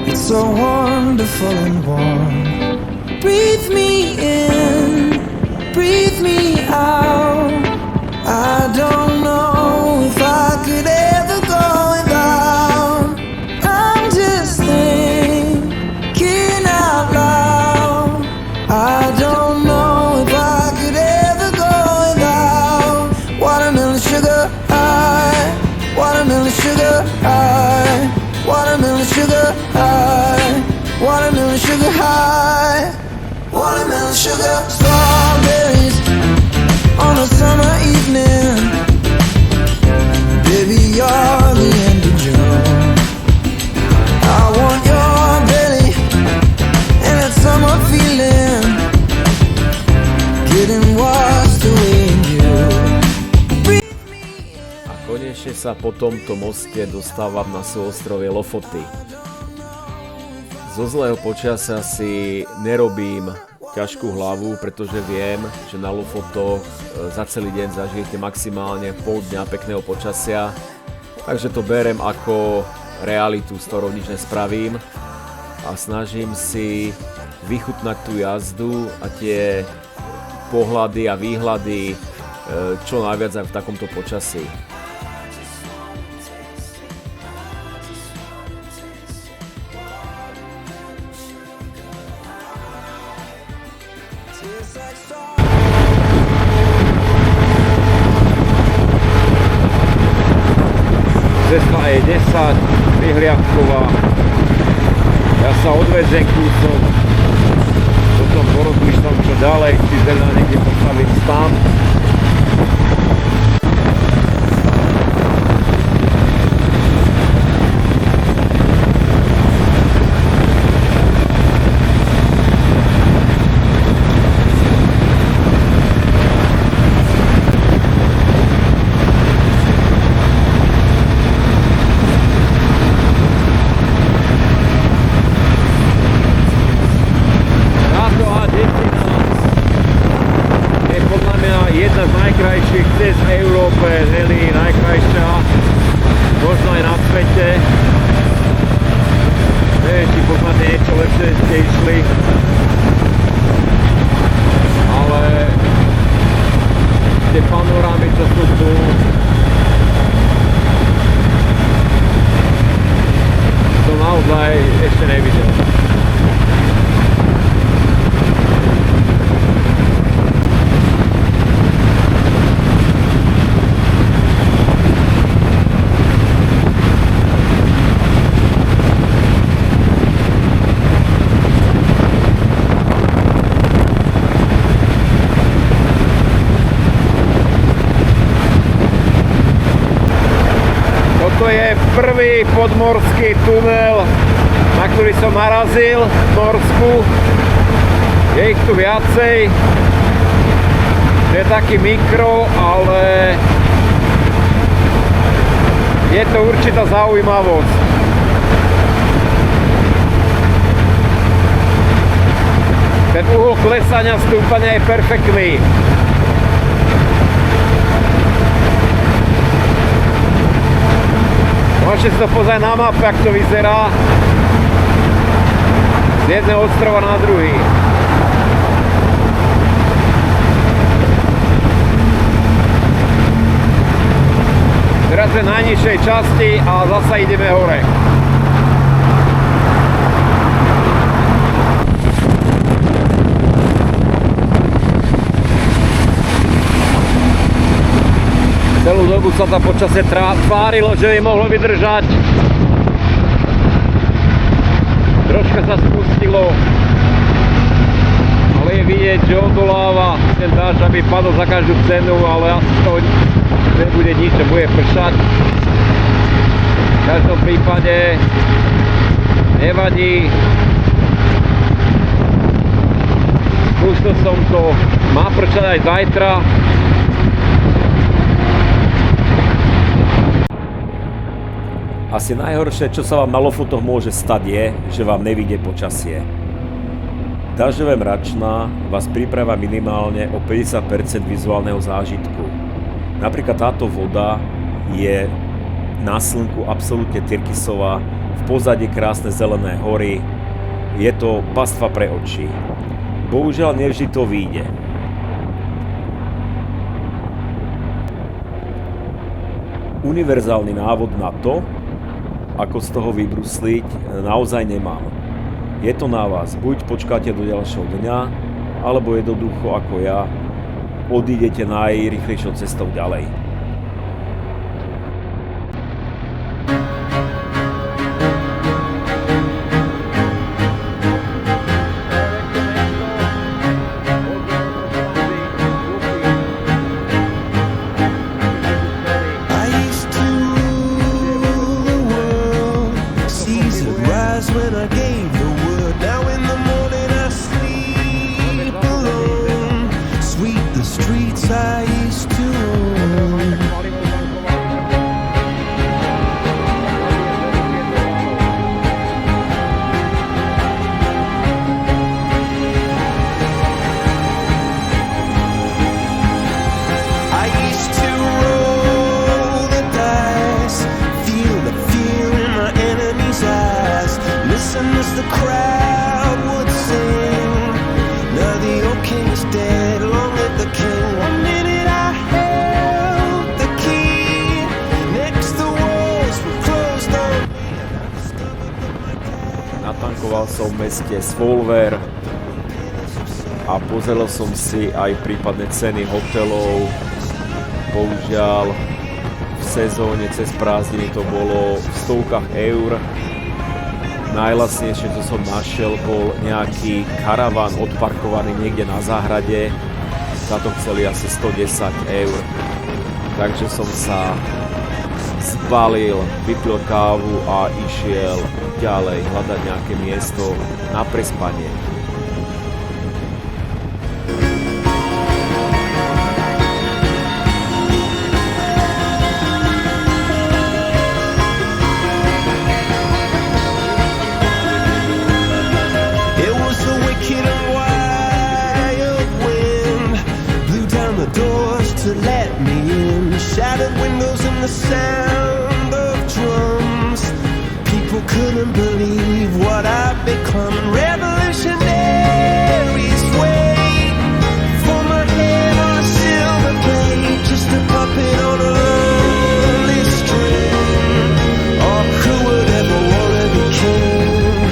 It's so wonderful and warm. Breathe me in, breathe me out. I don't know if I could ever go without. I'm just thinking out loud. I don't know if I could ever go without watermelon sugar high, watermelon sugar high, watermelon sugar high, watermelon sugar high, watermelon sugar. Strawberries on a summer evening, baby, you're the end of June. I want your belly and that summer feeling, getting washed away in you. A konečne sa po tomto moste dostávam na súostrovie Lofoty. Zo zlého počasia si nerobím ťažkú hlavu, pretože viem, že na Lofotoch za celý deň zažijete maximálne pol dňa pekného počasia, takže to berem ako realitu, s ktorou nič nespravím a snažím si vychutnať tú jazdu a tie pohľady a výhľady čo najviac aj v takomto počasí. Cesta E10, vyhliadková. Ja sa odvezem kúsok, potom porozmýšľam čo ďalej, či zelená niekde postavím stan. Jedna z najkrajších cest v Európe, heli, najkrajšia, možno aj na svete. Neviem, či poznáte niečo lepšie, ste išli. Ale tie panorámy, čo sú tu, to naozaj ešte nevidel. Toto je prvý podmorský tunel, na ktorý som narazil v Norsku. Je ich tu viacej. Je taký mikro, ale je to určitá zaujímavosť. Ten uhol klesania stúpania je perfektný. Môžete si to pozrieť na mape, ak to vyzerá z jedného ostrova na druhý. Teraz je na najnižšej časti a zasa ideme hore. Celú dobu sa to počasie tvárilo, že by mohlo vydržať. Troška sa spustilo, ale je vidieť, že odoláva ten dážď, aby padol za každú cenu, ale asi to nebude nič, že bude pršať. V každom prípade Nevadí. Skúsil som to. Má prčať aj zajtra. Asi najhoršie, čo sa vám na Lofotoch môže stať, je, že vám nevyjde počasie. Dažďové mračná vás pripravia minimálne o 50% vizuálneho zážitku. Napríklad táto voda je na slnku absolútne tyrkysová, v pozadí krásne zelené hory, je to pastva pre oči. Bohužiaľ nevždy to vyjde. Univerzálny návod na to, ako z toho vybrusliť, naozaj nemám. Je to na vás, buď počkáte do ďalšieho dňa, alebo jednoducho ako ja, odídete najrýchlejšou cestou ďalej. I used to rule the world. Season rise when I gave the word. Now in the morning I sleep alone. Sweep the streets I used to own. I used to roll the dice, feel the fear in my enemy's eyes. Listen as the crowd would sing. Now the old king is dead, long live the king. 1 minute I held the key, next the walls were closed on me. And I discovered that my dad Natankoval som v meste Svolvær a pozrel som si aj prípadné ceny hotelov. Bohužiaľ v sezóne cez prázdniny to bolo v stovkách eur. Najlacnejšie, čo som našiel, bol nejaký karaván odparkovaný niekde na záhrade. Za to chceli asi 110 eur. Takže som sa zbalil, vypil kávu a išiel ďalej hľadať nejaké miesto na prespanie. It was the wicked and wild wind, blew down the doors to let me in. Shattered windows and the sound of drums. People couldn't believe what I'd become. Revolutionaries wait for my head on a silver plate, just a puppet on a lonely string. Oh, who would ever wanna be king?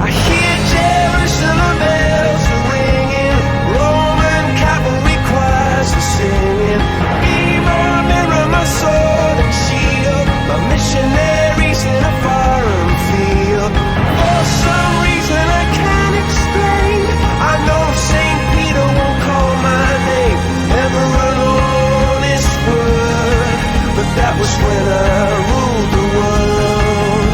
I hear Jerusalem bells are ringing, Roman cavalry choirs are singing. Be my mirror, my sword and shield, my missionaries in a foreign field. For some reason I can't explain, I know St. Peter won't call my name. Never an honest word, but that was when I ruled the world.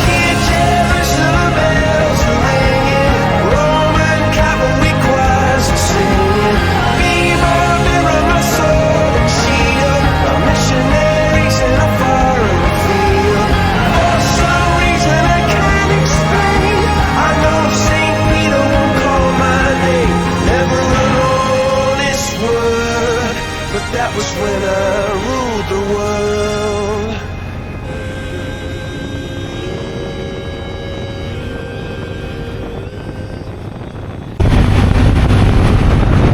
Hear Jerusalem bells are ringing, Roman cavalry choirs are singing. Be my mirror, my sword and shield, my missionaries in a foreign field. For some reason I can't explain, I know St. Peter won't call my name. Never an honest word, but that was when I ruled the world.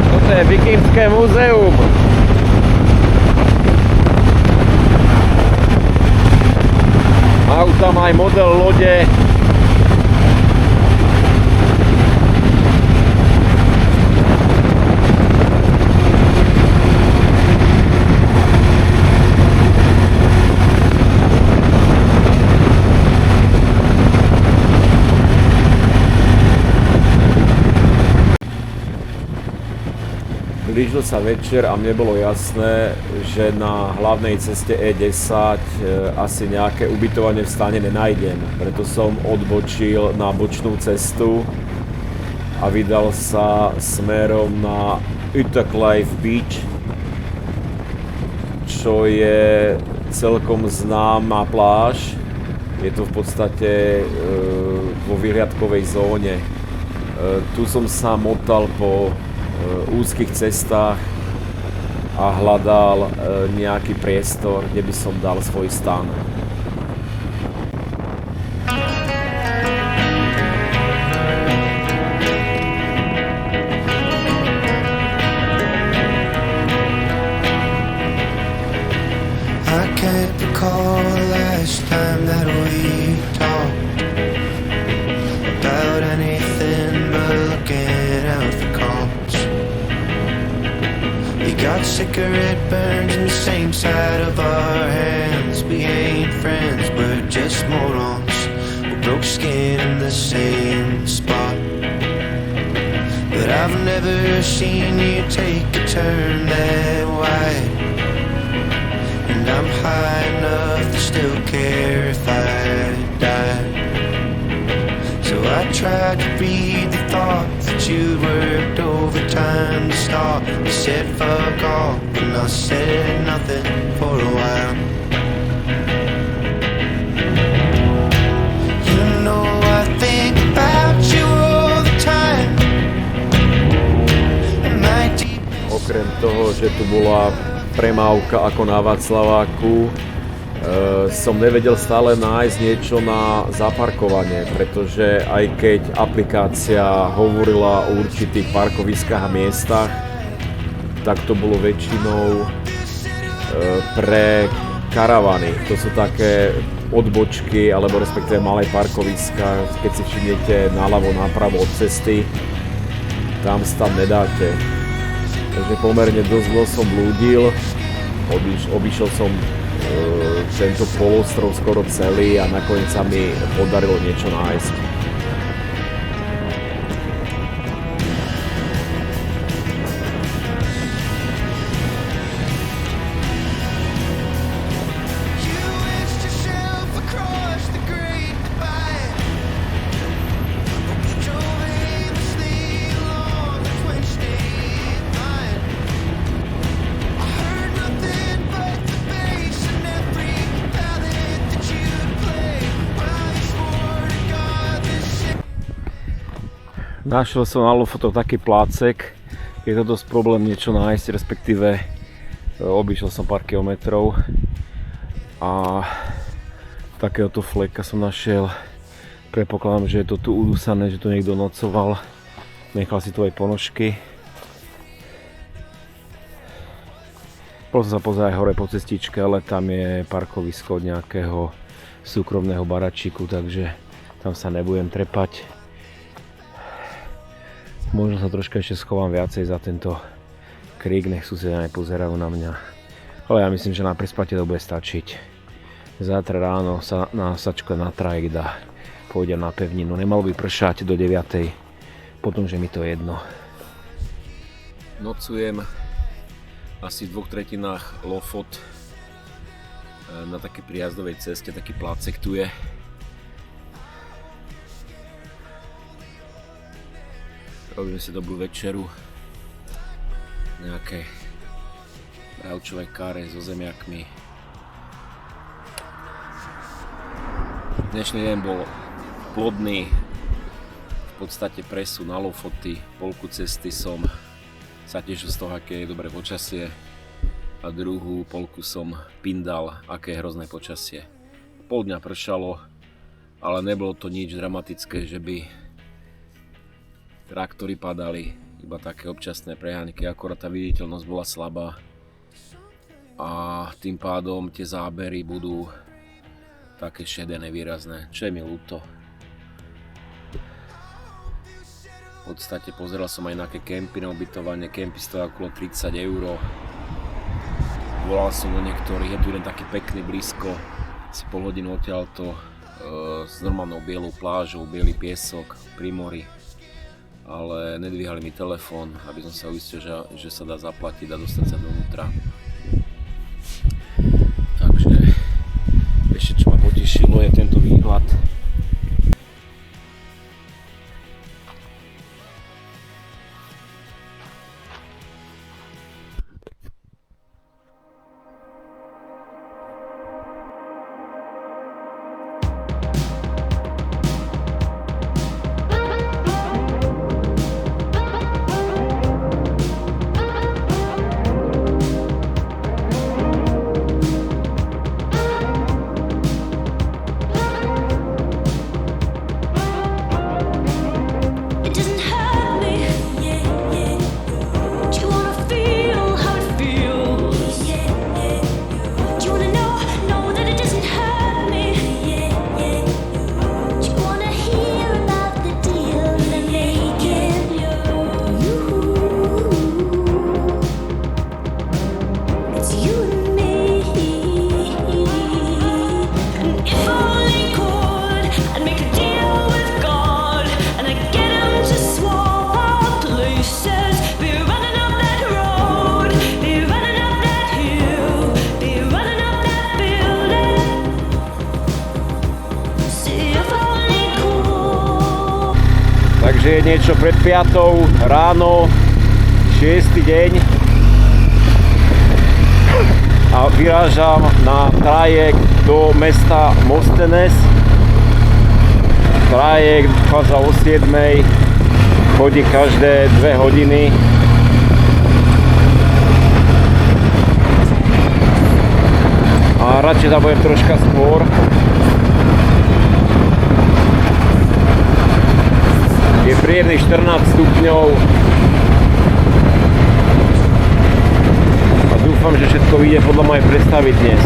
Toto je Vikingské múzeum. Majú tam aj model lode. Blížil sa večer a mne bolo jasné, že na hlavnej ceste E10 asi nejaké ubytovanie v Stane nenájdem. Preto som odbočil na bočnú cestu a vydal sa smerom na Utterclive Beach, čo je celkom známa pláž. Je to v podstate vo vyhliadkovej zóne. Tu som sa motal po úzkých cestách a hľadal nejaký priestor, kde by som dal svoj stan. I can't recall the last time that we talked about anything but looking out for calls. We got cigarette burns in the same side of our hands. We ain't friends, we're just morons. We broke skin in the same spot. But I've never seen you take a turn that wide. And I'm high enough to still care if I died. So I tried to read the thoughts that you worked overtime to stop. You said fuck off and I said nothing for a while. You know I think about you all the time. And my deep Okrem toho, že tu bola premávka ako na Václaváku, som nevedel stále nájsť niečo na zaparkovanie, pretože aj keď aplikácia hovorila o určitých parkoviskách a miestach, tak to bolo väčšinou pre karavany. To sú také odbočky, alebo respektíve malé parkoviska, keď si všimnete naľavo, napravo od cesty, tam nedáte. Takže pomerne dosť dlho som blúdil, obišiel som tento polostrov skoro celý a nakoniec sa mi podarilo niečo nájsť. Našiel som na Lofotoch taký plácek, je to dosť problém niečo nájsť, respektíve obišiel som pár kilometrov a takéhoto fleka som našiel. Predpokladám, že je to tu udúsané, že tu niekto nocoval, nechal si tu aj ponožky. Bol som sa pozerať hore po cestičke, ale tam je parkovisko od nejakého súkromného baračíku, takže tam sa nebudem trepať. Možno sa troška ešte schovám viacej za tento krík, nech susedia nepozerajú na mňa. Ale ja myslím, že na prespatie to bude stačiť. Zajtra ráno sa nasačka na trajek a pôjdem na pevninu. Nemalo by pršať do 9. Potom, že mi to jedno. Nocujem asi v 2/3 Lofot na takej prijazdovej ceste, taký plácek tu je. Robíme si dobrú večeru, nejaké bravčové káre so zemiakmi. Dnešný deň bol plodný, v podstate presun na Lofoty, polku cesty som sa tešil z toho, aké je dobré počasie a druhú polku som pindal, aké je hrozné počasie. Pol dňa pršalo, ale nebolo to nič dramatické, že by traktory padali, iba také občasné prehánky, akorát tá viditeľnosť bola slabá a tým pádom tie zábery budú také šedé, nevýrazné, čo je mi ľúto. V podstate pozeral som aj na nejaké kempy na ubytovanie, kempy stojí okolo 30 €. Volal som do niektorých, je tu jeden taký pekný blízko, asi pol hodinu odtiaľto, s normálnou bielou plážou, biely piesok pri mori. ale nedvíhali mi telefón, aby som sa uistil, že sa dá zaplatiť a dostať sa dovnútra. Takže ešte čo ma potešilo je tento výhľad. It doesn't hurt me. Do you wanna feel how it feels? Do you wanna know that it doesn't hurt me? Do you wanna hear about the deal they're making? It's you and me. And if only could, I'd make a deal with God, and I'd get him to swap our places. Be running up that road, be running up that hill, be running up that building. See if only could. Takže je niečo pred 5 ráno, 6. deň a vyrážam na trajekt do mesta Mostenes. Trajekt vchádza o 7, chodí každé 2 hodiny. A radšej tam budem troška skôr. Je príjemných 14 stupňov a dúfam, že všetko vyjde podľa mojej predstavy dnes.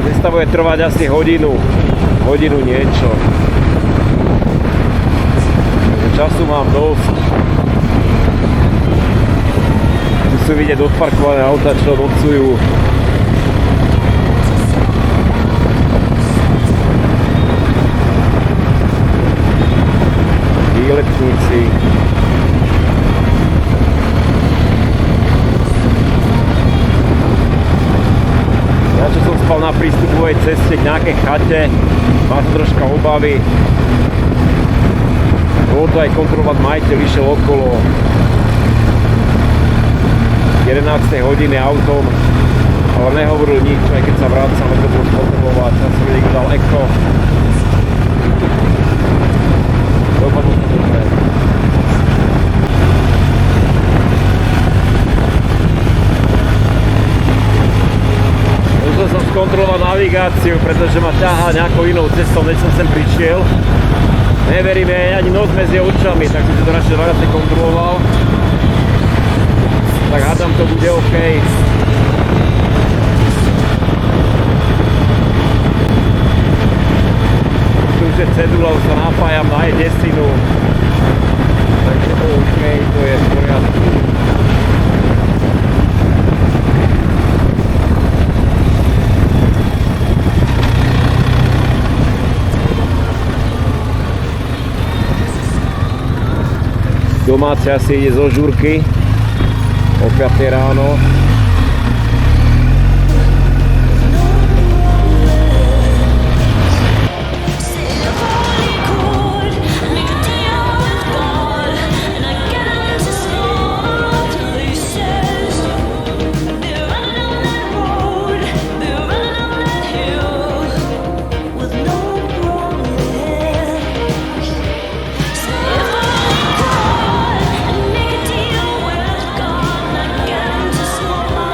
Cesta bude trvať asi hodinu niečo. Takže času mám dosť. Tu sú vidieť odparkované auta, čo nocujú. Výletníci. Ja čo som spal na prístupovej ceste k nejakej chate, mám troška obavy. Bolo to aj kontrolovať majiteľ, išiel okolo 11. hodiny autom, ale nehovoril nič, aj keď sa vracam, to bol kontrolovať, tam som niekto dal eko. Dopadlo to dobre. Musel som skontrolovať navigáciu, pretože ma ťahá nejakou inou cestou, než som sem prišiel. Neverím ani noc medzi očami, tak som si to radšej dvakrát kontroloval. Tak hádam, to bude OK. Tu už je cedula, už sa napájam na desinu. Takže OK, to je v poriadku. Domáci asi ide zo žúrky o 5 ráno. Make a deal with God, not get him to swap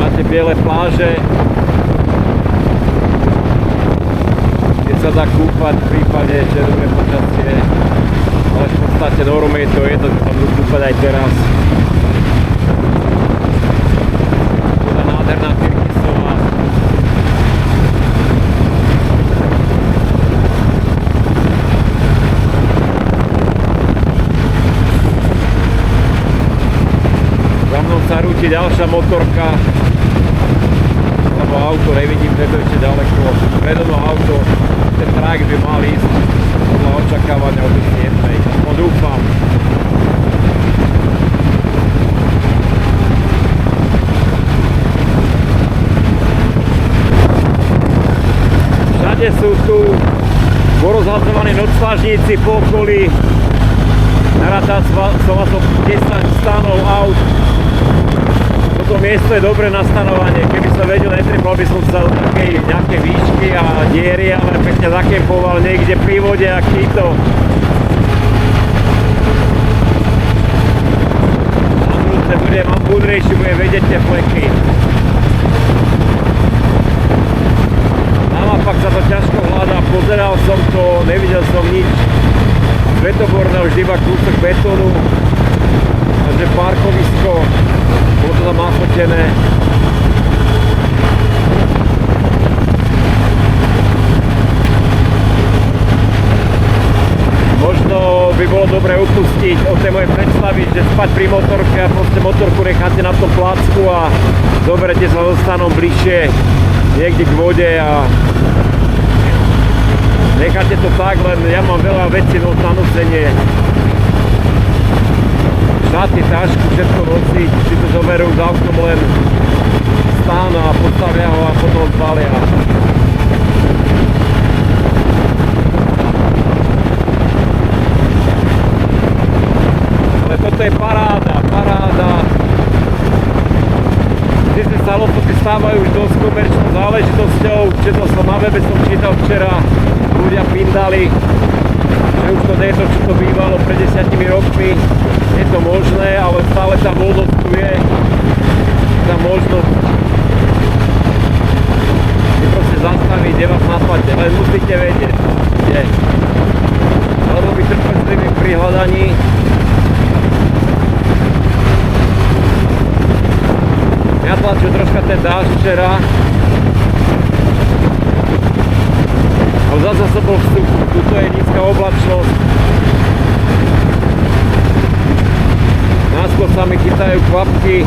máte biele pláže, kde sa dá kúpať v prípade, že je dobré počasie, ale v podstate norme je to jedno, že tam budú kúpať aj teraz. Voda nádherná, Tyrkisová. Za mnou sa rúti ďalšia motorka, alebo auto, nevidím, že to ešte ďaleko. Predo mnou auto, ten trák by mal ísť podľa očakávania od 7. No dúfam. Všade sú tu porozhadzovaní nocvážníci po okolí. Narátal som vás o 10 stánov aut. Toto miesto je dobré na stanovanie. Keby som vedel, netreboval by som sa do nejaké výšky a diery, ale pekne zakempoval niekde pri vode a títo. Na budúce mám múdrejší, budem vedieť tie fleky. Na mapách sa to ťažko hľadá, pozeral som to, nevidel som nič. Svetoborné, už iba kúsok betónu. Takže parkovisko, bolo to tam nafotené. Možno by bolo dobre upustiť od tej mojej predstavy, že spať pri motorke a proste motorku necháte na tom placku a zoberete sa so stanom bližšie niekde k vode a necháte to tak, len ja mám veľa vecí na nosenie. Šaty, tašku, všetko nosiť, si to zoberú s autom len stán a postavia ho a potom zbalia. Ale toto je paráda. Dnes salopoty stávajú už dosť komerčnou záležitosťou, čítal som na webe, som čítal včera, ľudia pindali, že už to nie je to, čo to bývalo pred 10 rokmi. Je to možné, ale stále tá voľnosť tu je. Tá možnosť si proste zastaviť, kde vás napadne, len musíte vedieť, kde. Alebo by trpezlivý pri hľadaní. Ja tlačil troška ten dážď včera. Ale zase som bol vstup, tuto je nízka oblačnosť. Náskôr sa mi chytajú kvapky.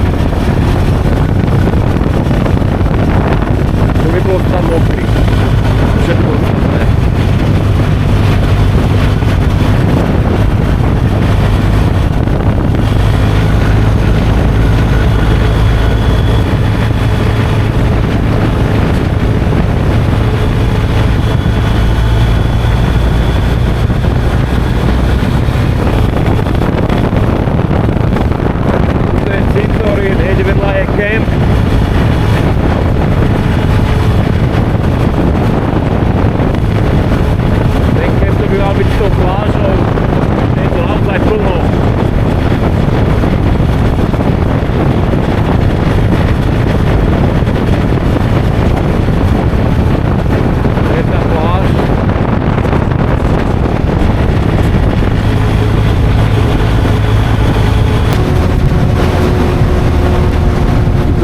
To by bolo tam mokrý. Všetko ostatné.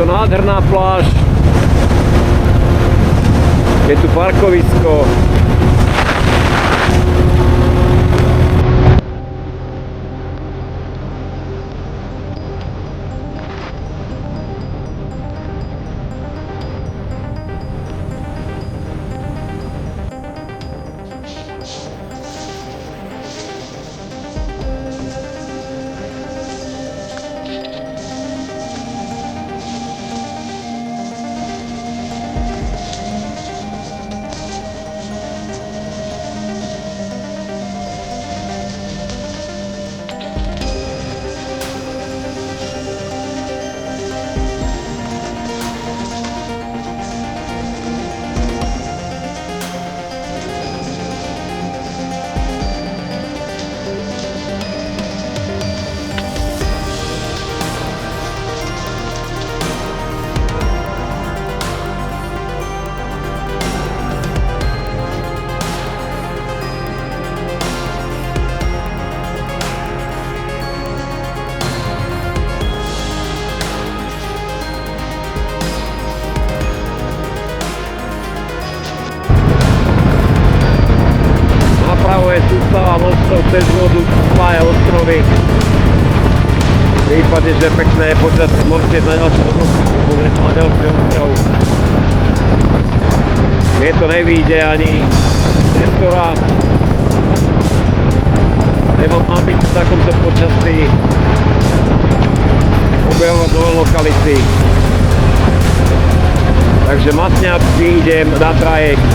Nádherná pláž, je tu parkovisko. časov cez vodu, Splaje ostrovy. V prípade, že pekné počasie, môžete na ďalšie pozrieť na ďalší ostrov. Mne to nevyjde ani restorát. Nemám ambíciu v takomto počasí objavovať nové lokality. Takže masňacky idem na trajekt.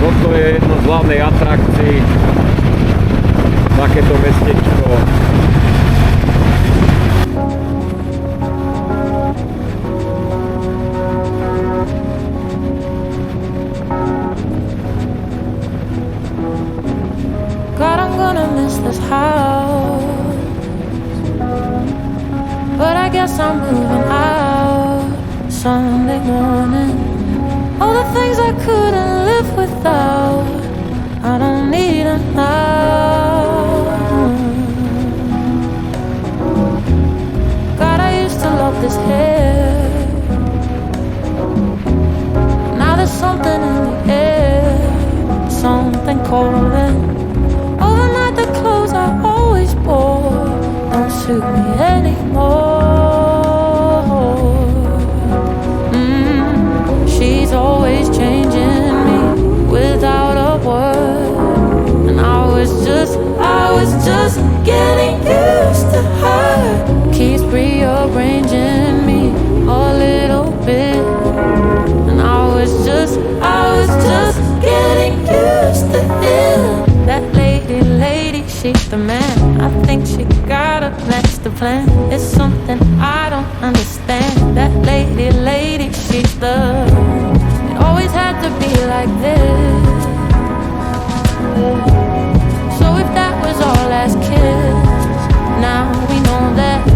Toto je jedno z hlavnej atrakcií, takéto mestečko. God, I'm gonna miss this house, but I guess I'm moving out Sunday morning. All the things I couldn't live without, I don't need them now. God, I used to love this hair. Now there's something in the air, something calling. Overnight the clothes I always wore don't suit me anymore. She's always changing me without a word, and I was just getting used to her. Keeps rearranging me a little bit, and I was just getting used to him. That lady, she's the man. I think she got a master plan. It's something I don't understand. That lady, she's the. It always had to be like this. So if that was our last kiss, now we know that.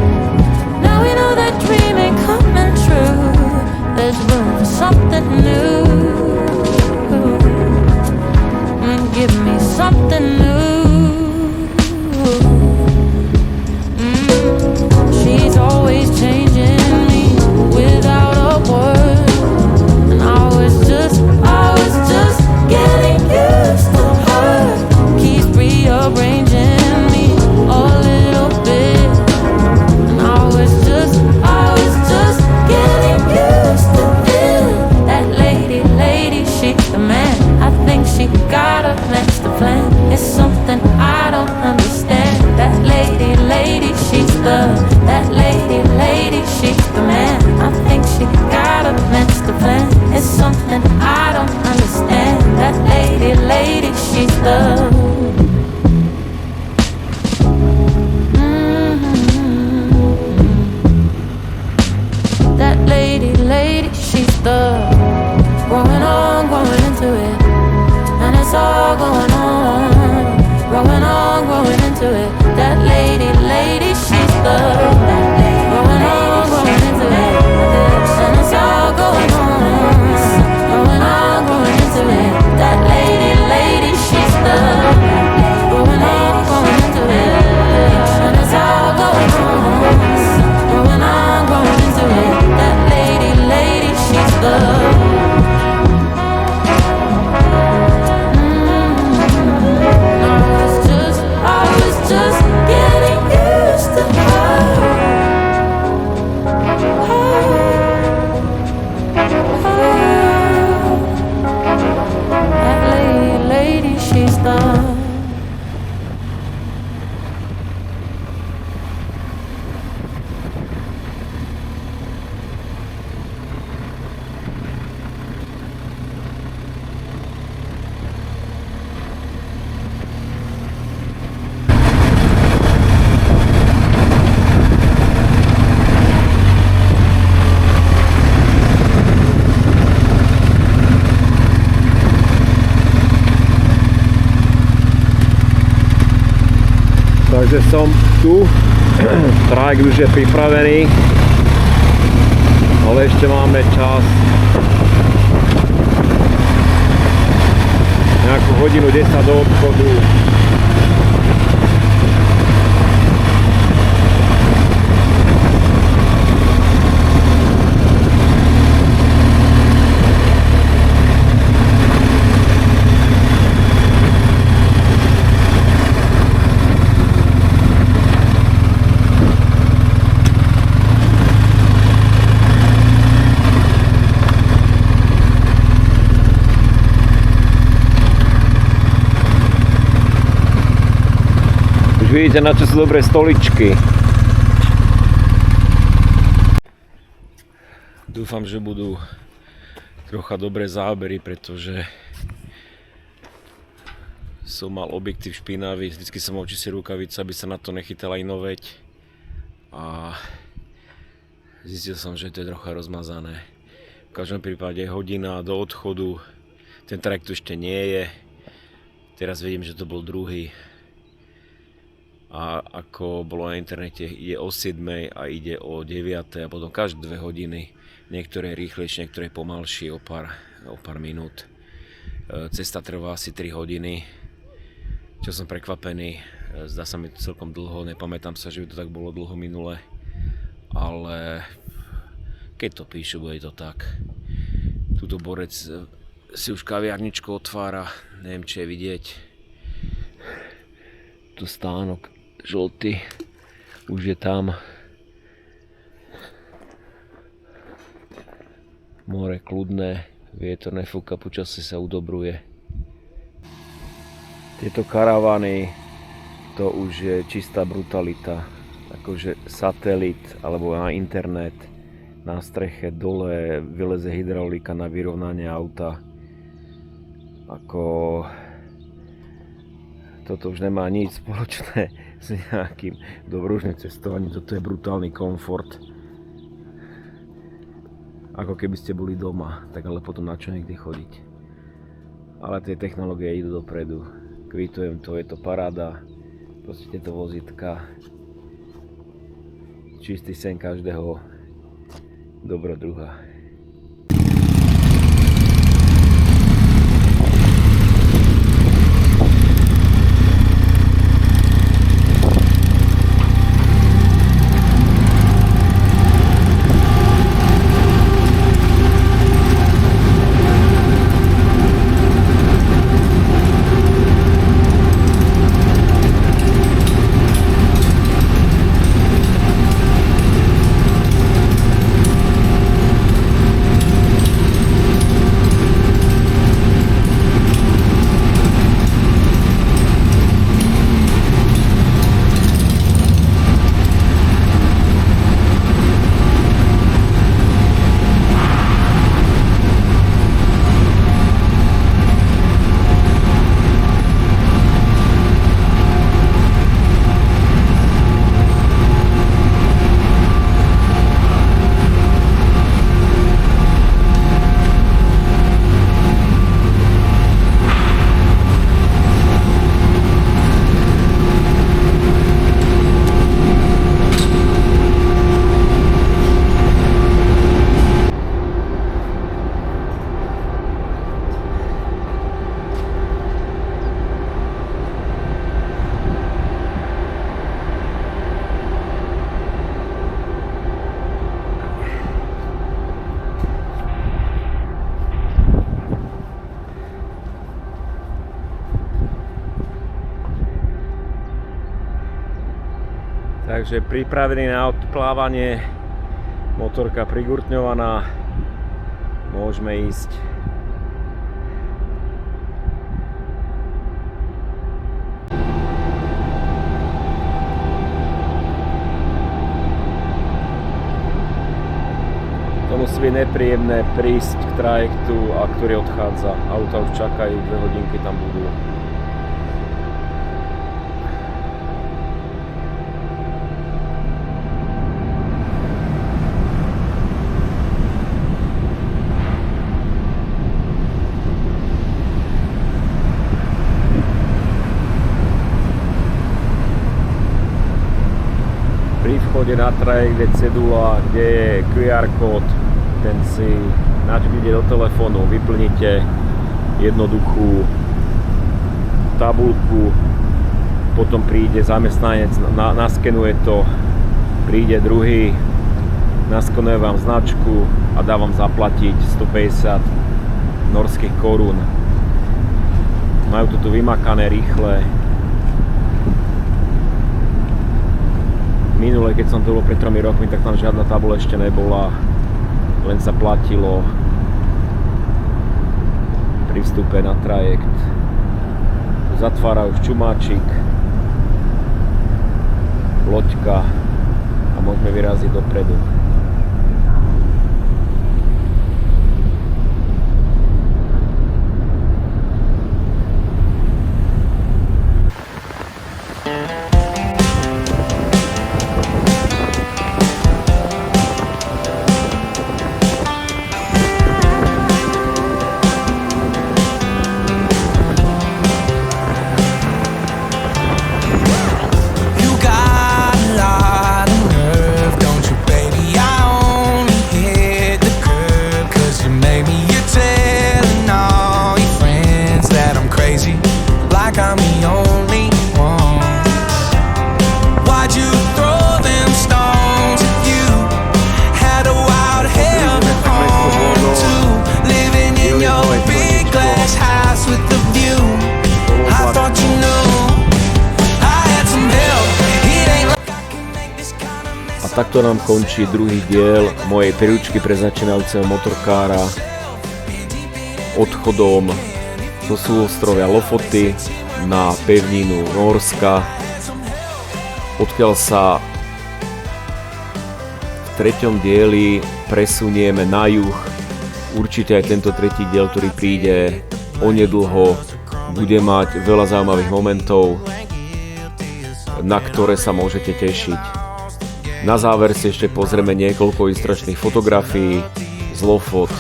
Now we know that dream ain't coming true. There's room for something new. Give me something new. She's always changing me without a word, and I was just getting used to her. Keeps rearranging me a little bit, and I was just getting used to him. That lady, she's the man. I think she got a master plan. It's something I don't understand. That lady, she's the. That lady, she's the man. I think she got a master plan. It's something I don't understand. That lady, she's the. That lady, she's the. Growing on, growing into it, and it's all going on. Growing into it. That lady, she's the. Growing on, growing into it, and it's all going on. Growing into it. Takže som tu, trajekt už je pripravený, ale ešte máme čas nejakú hodinu 10 do odchodu. Vidíte, na čo sú dobré stoličky. Dúfam, že budú trocha dobré zábery, pretože som mal objektív špinavý, vždycky som mal očistil rukavicu, aby sa na to nechytala inoveť. A zistil som, že to je trocha rozmazané. V každom prípade hodina do odchodu, ten trajekt tu ešte nie je. Teraz vidím, že to bol druhý. A ako bolo na internete, ide o 7 a ide o 9 a potom každé 2 hodiny, niektoré rýchlejšie, niektoré pomalšie o pár minút. Cesta trvá asi 3 hodiny, čo som prekvapený, zdá sa mi to celkom dlho, nepamätám sa, že by to tak bolo dlho minule, ale keď to píšu, bude to tak. Tuto borec si už kaviarničku otvára, neviem, či je vidieť. Tu stánok žltý, už je tam. More kľudné, vietor nefúka, počasie sa udobruje. Tieto karavany, to už je čistá brutalita. Akože satelit alebo na internet, na streche dole vyleze hydraulika na vyrovnanie auta. Toto už nemá nič spoločné s nejakým dobrodružným cestovaním, toto je brutálny komfort. Ako keby ste boli doma, tak ale potom na čo niekde chodiť. Ale tie technológie idú dopredu, kvitujem to, je to paráda, proste tieto vozítka, čistý sen každého dobrodruha. Takže pripravený na odplávanie, motorka prigurtňovaná, môžeme ísť. To musí byť nepríjemné prísť k trajektu, a ktorý odchádza. Auta už čakajú, 2 hodinky tam budú. pri vchode na trajekt je cedula, kde je QR kód, ten si načknite do telefónu, vyplníte jednoduchú tabuľku, potom príde zamestnanec, naskenuje to, príde druhý, naskenuje vám značku a dá vám zaplatiť 150 norských korún. Majú to tu vymakané rýchle. Minule, keď som tu bol pred 3 rokmi, tak tam žiadna tabuľa ešte nebola, len sa platilo pri vstupe na trajekt. Zatvára už čumáčik, loďka a môžeme vyraziť dopredu. Takto nám končí druhý diel mojej príručky pre začínajúceho motorkára odchodom zo súostrovia Lofoty na pevninu Nórska, odkiaľ sa v treťom dieli presunieme na juh. Určite aj tento tretí diel, ktorý príde onedlho, bude mať veľa zaujímavých momentov, na ktoré sa môžete tešiť. Na záver si ešte pozrieme niekoľko ilustračných fotografií z Lofot,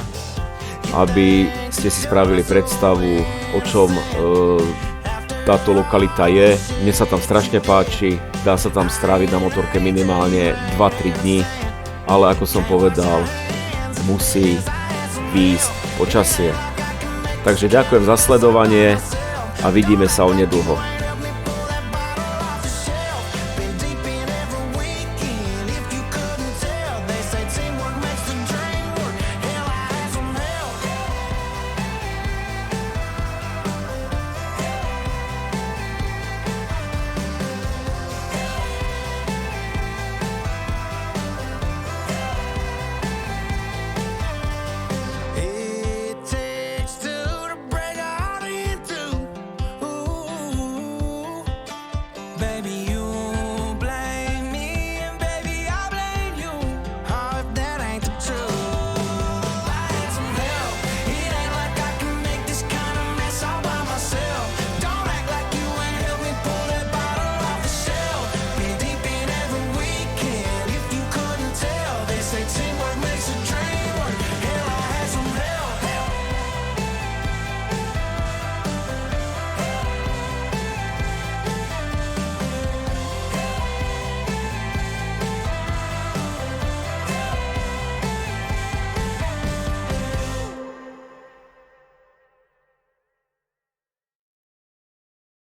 aby ste si spravili predstavu, o čom táto lokalita je. Mne sa tam strašne páči, dá sa tam stráviť na motorke minimálne 2-3 dní, ale ako som povedal, musí výjsť počasie. Takže ďakujem za sledovanie a vidíme sa onedlho.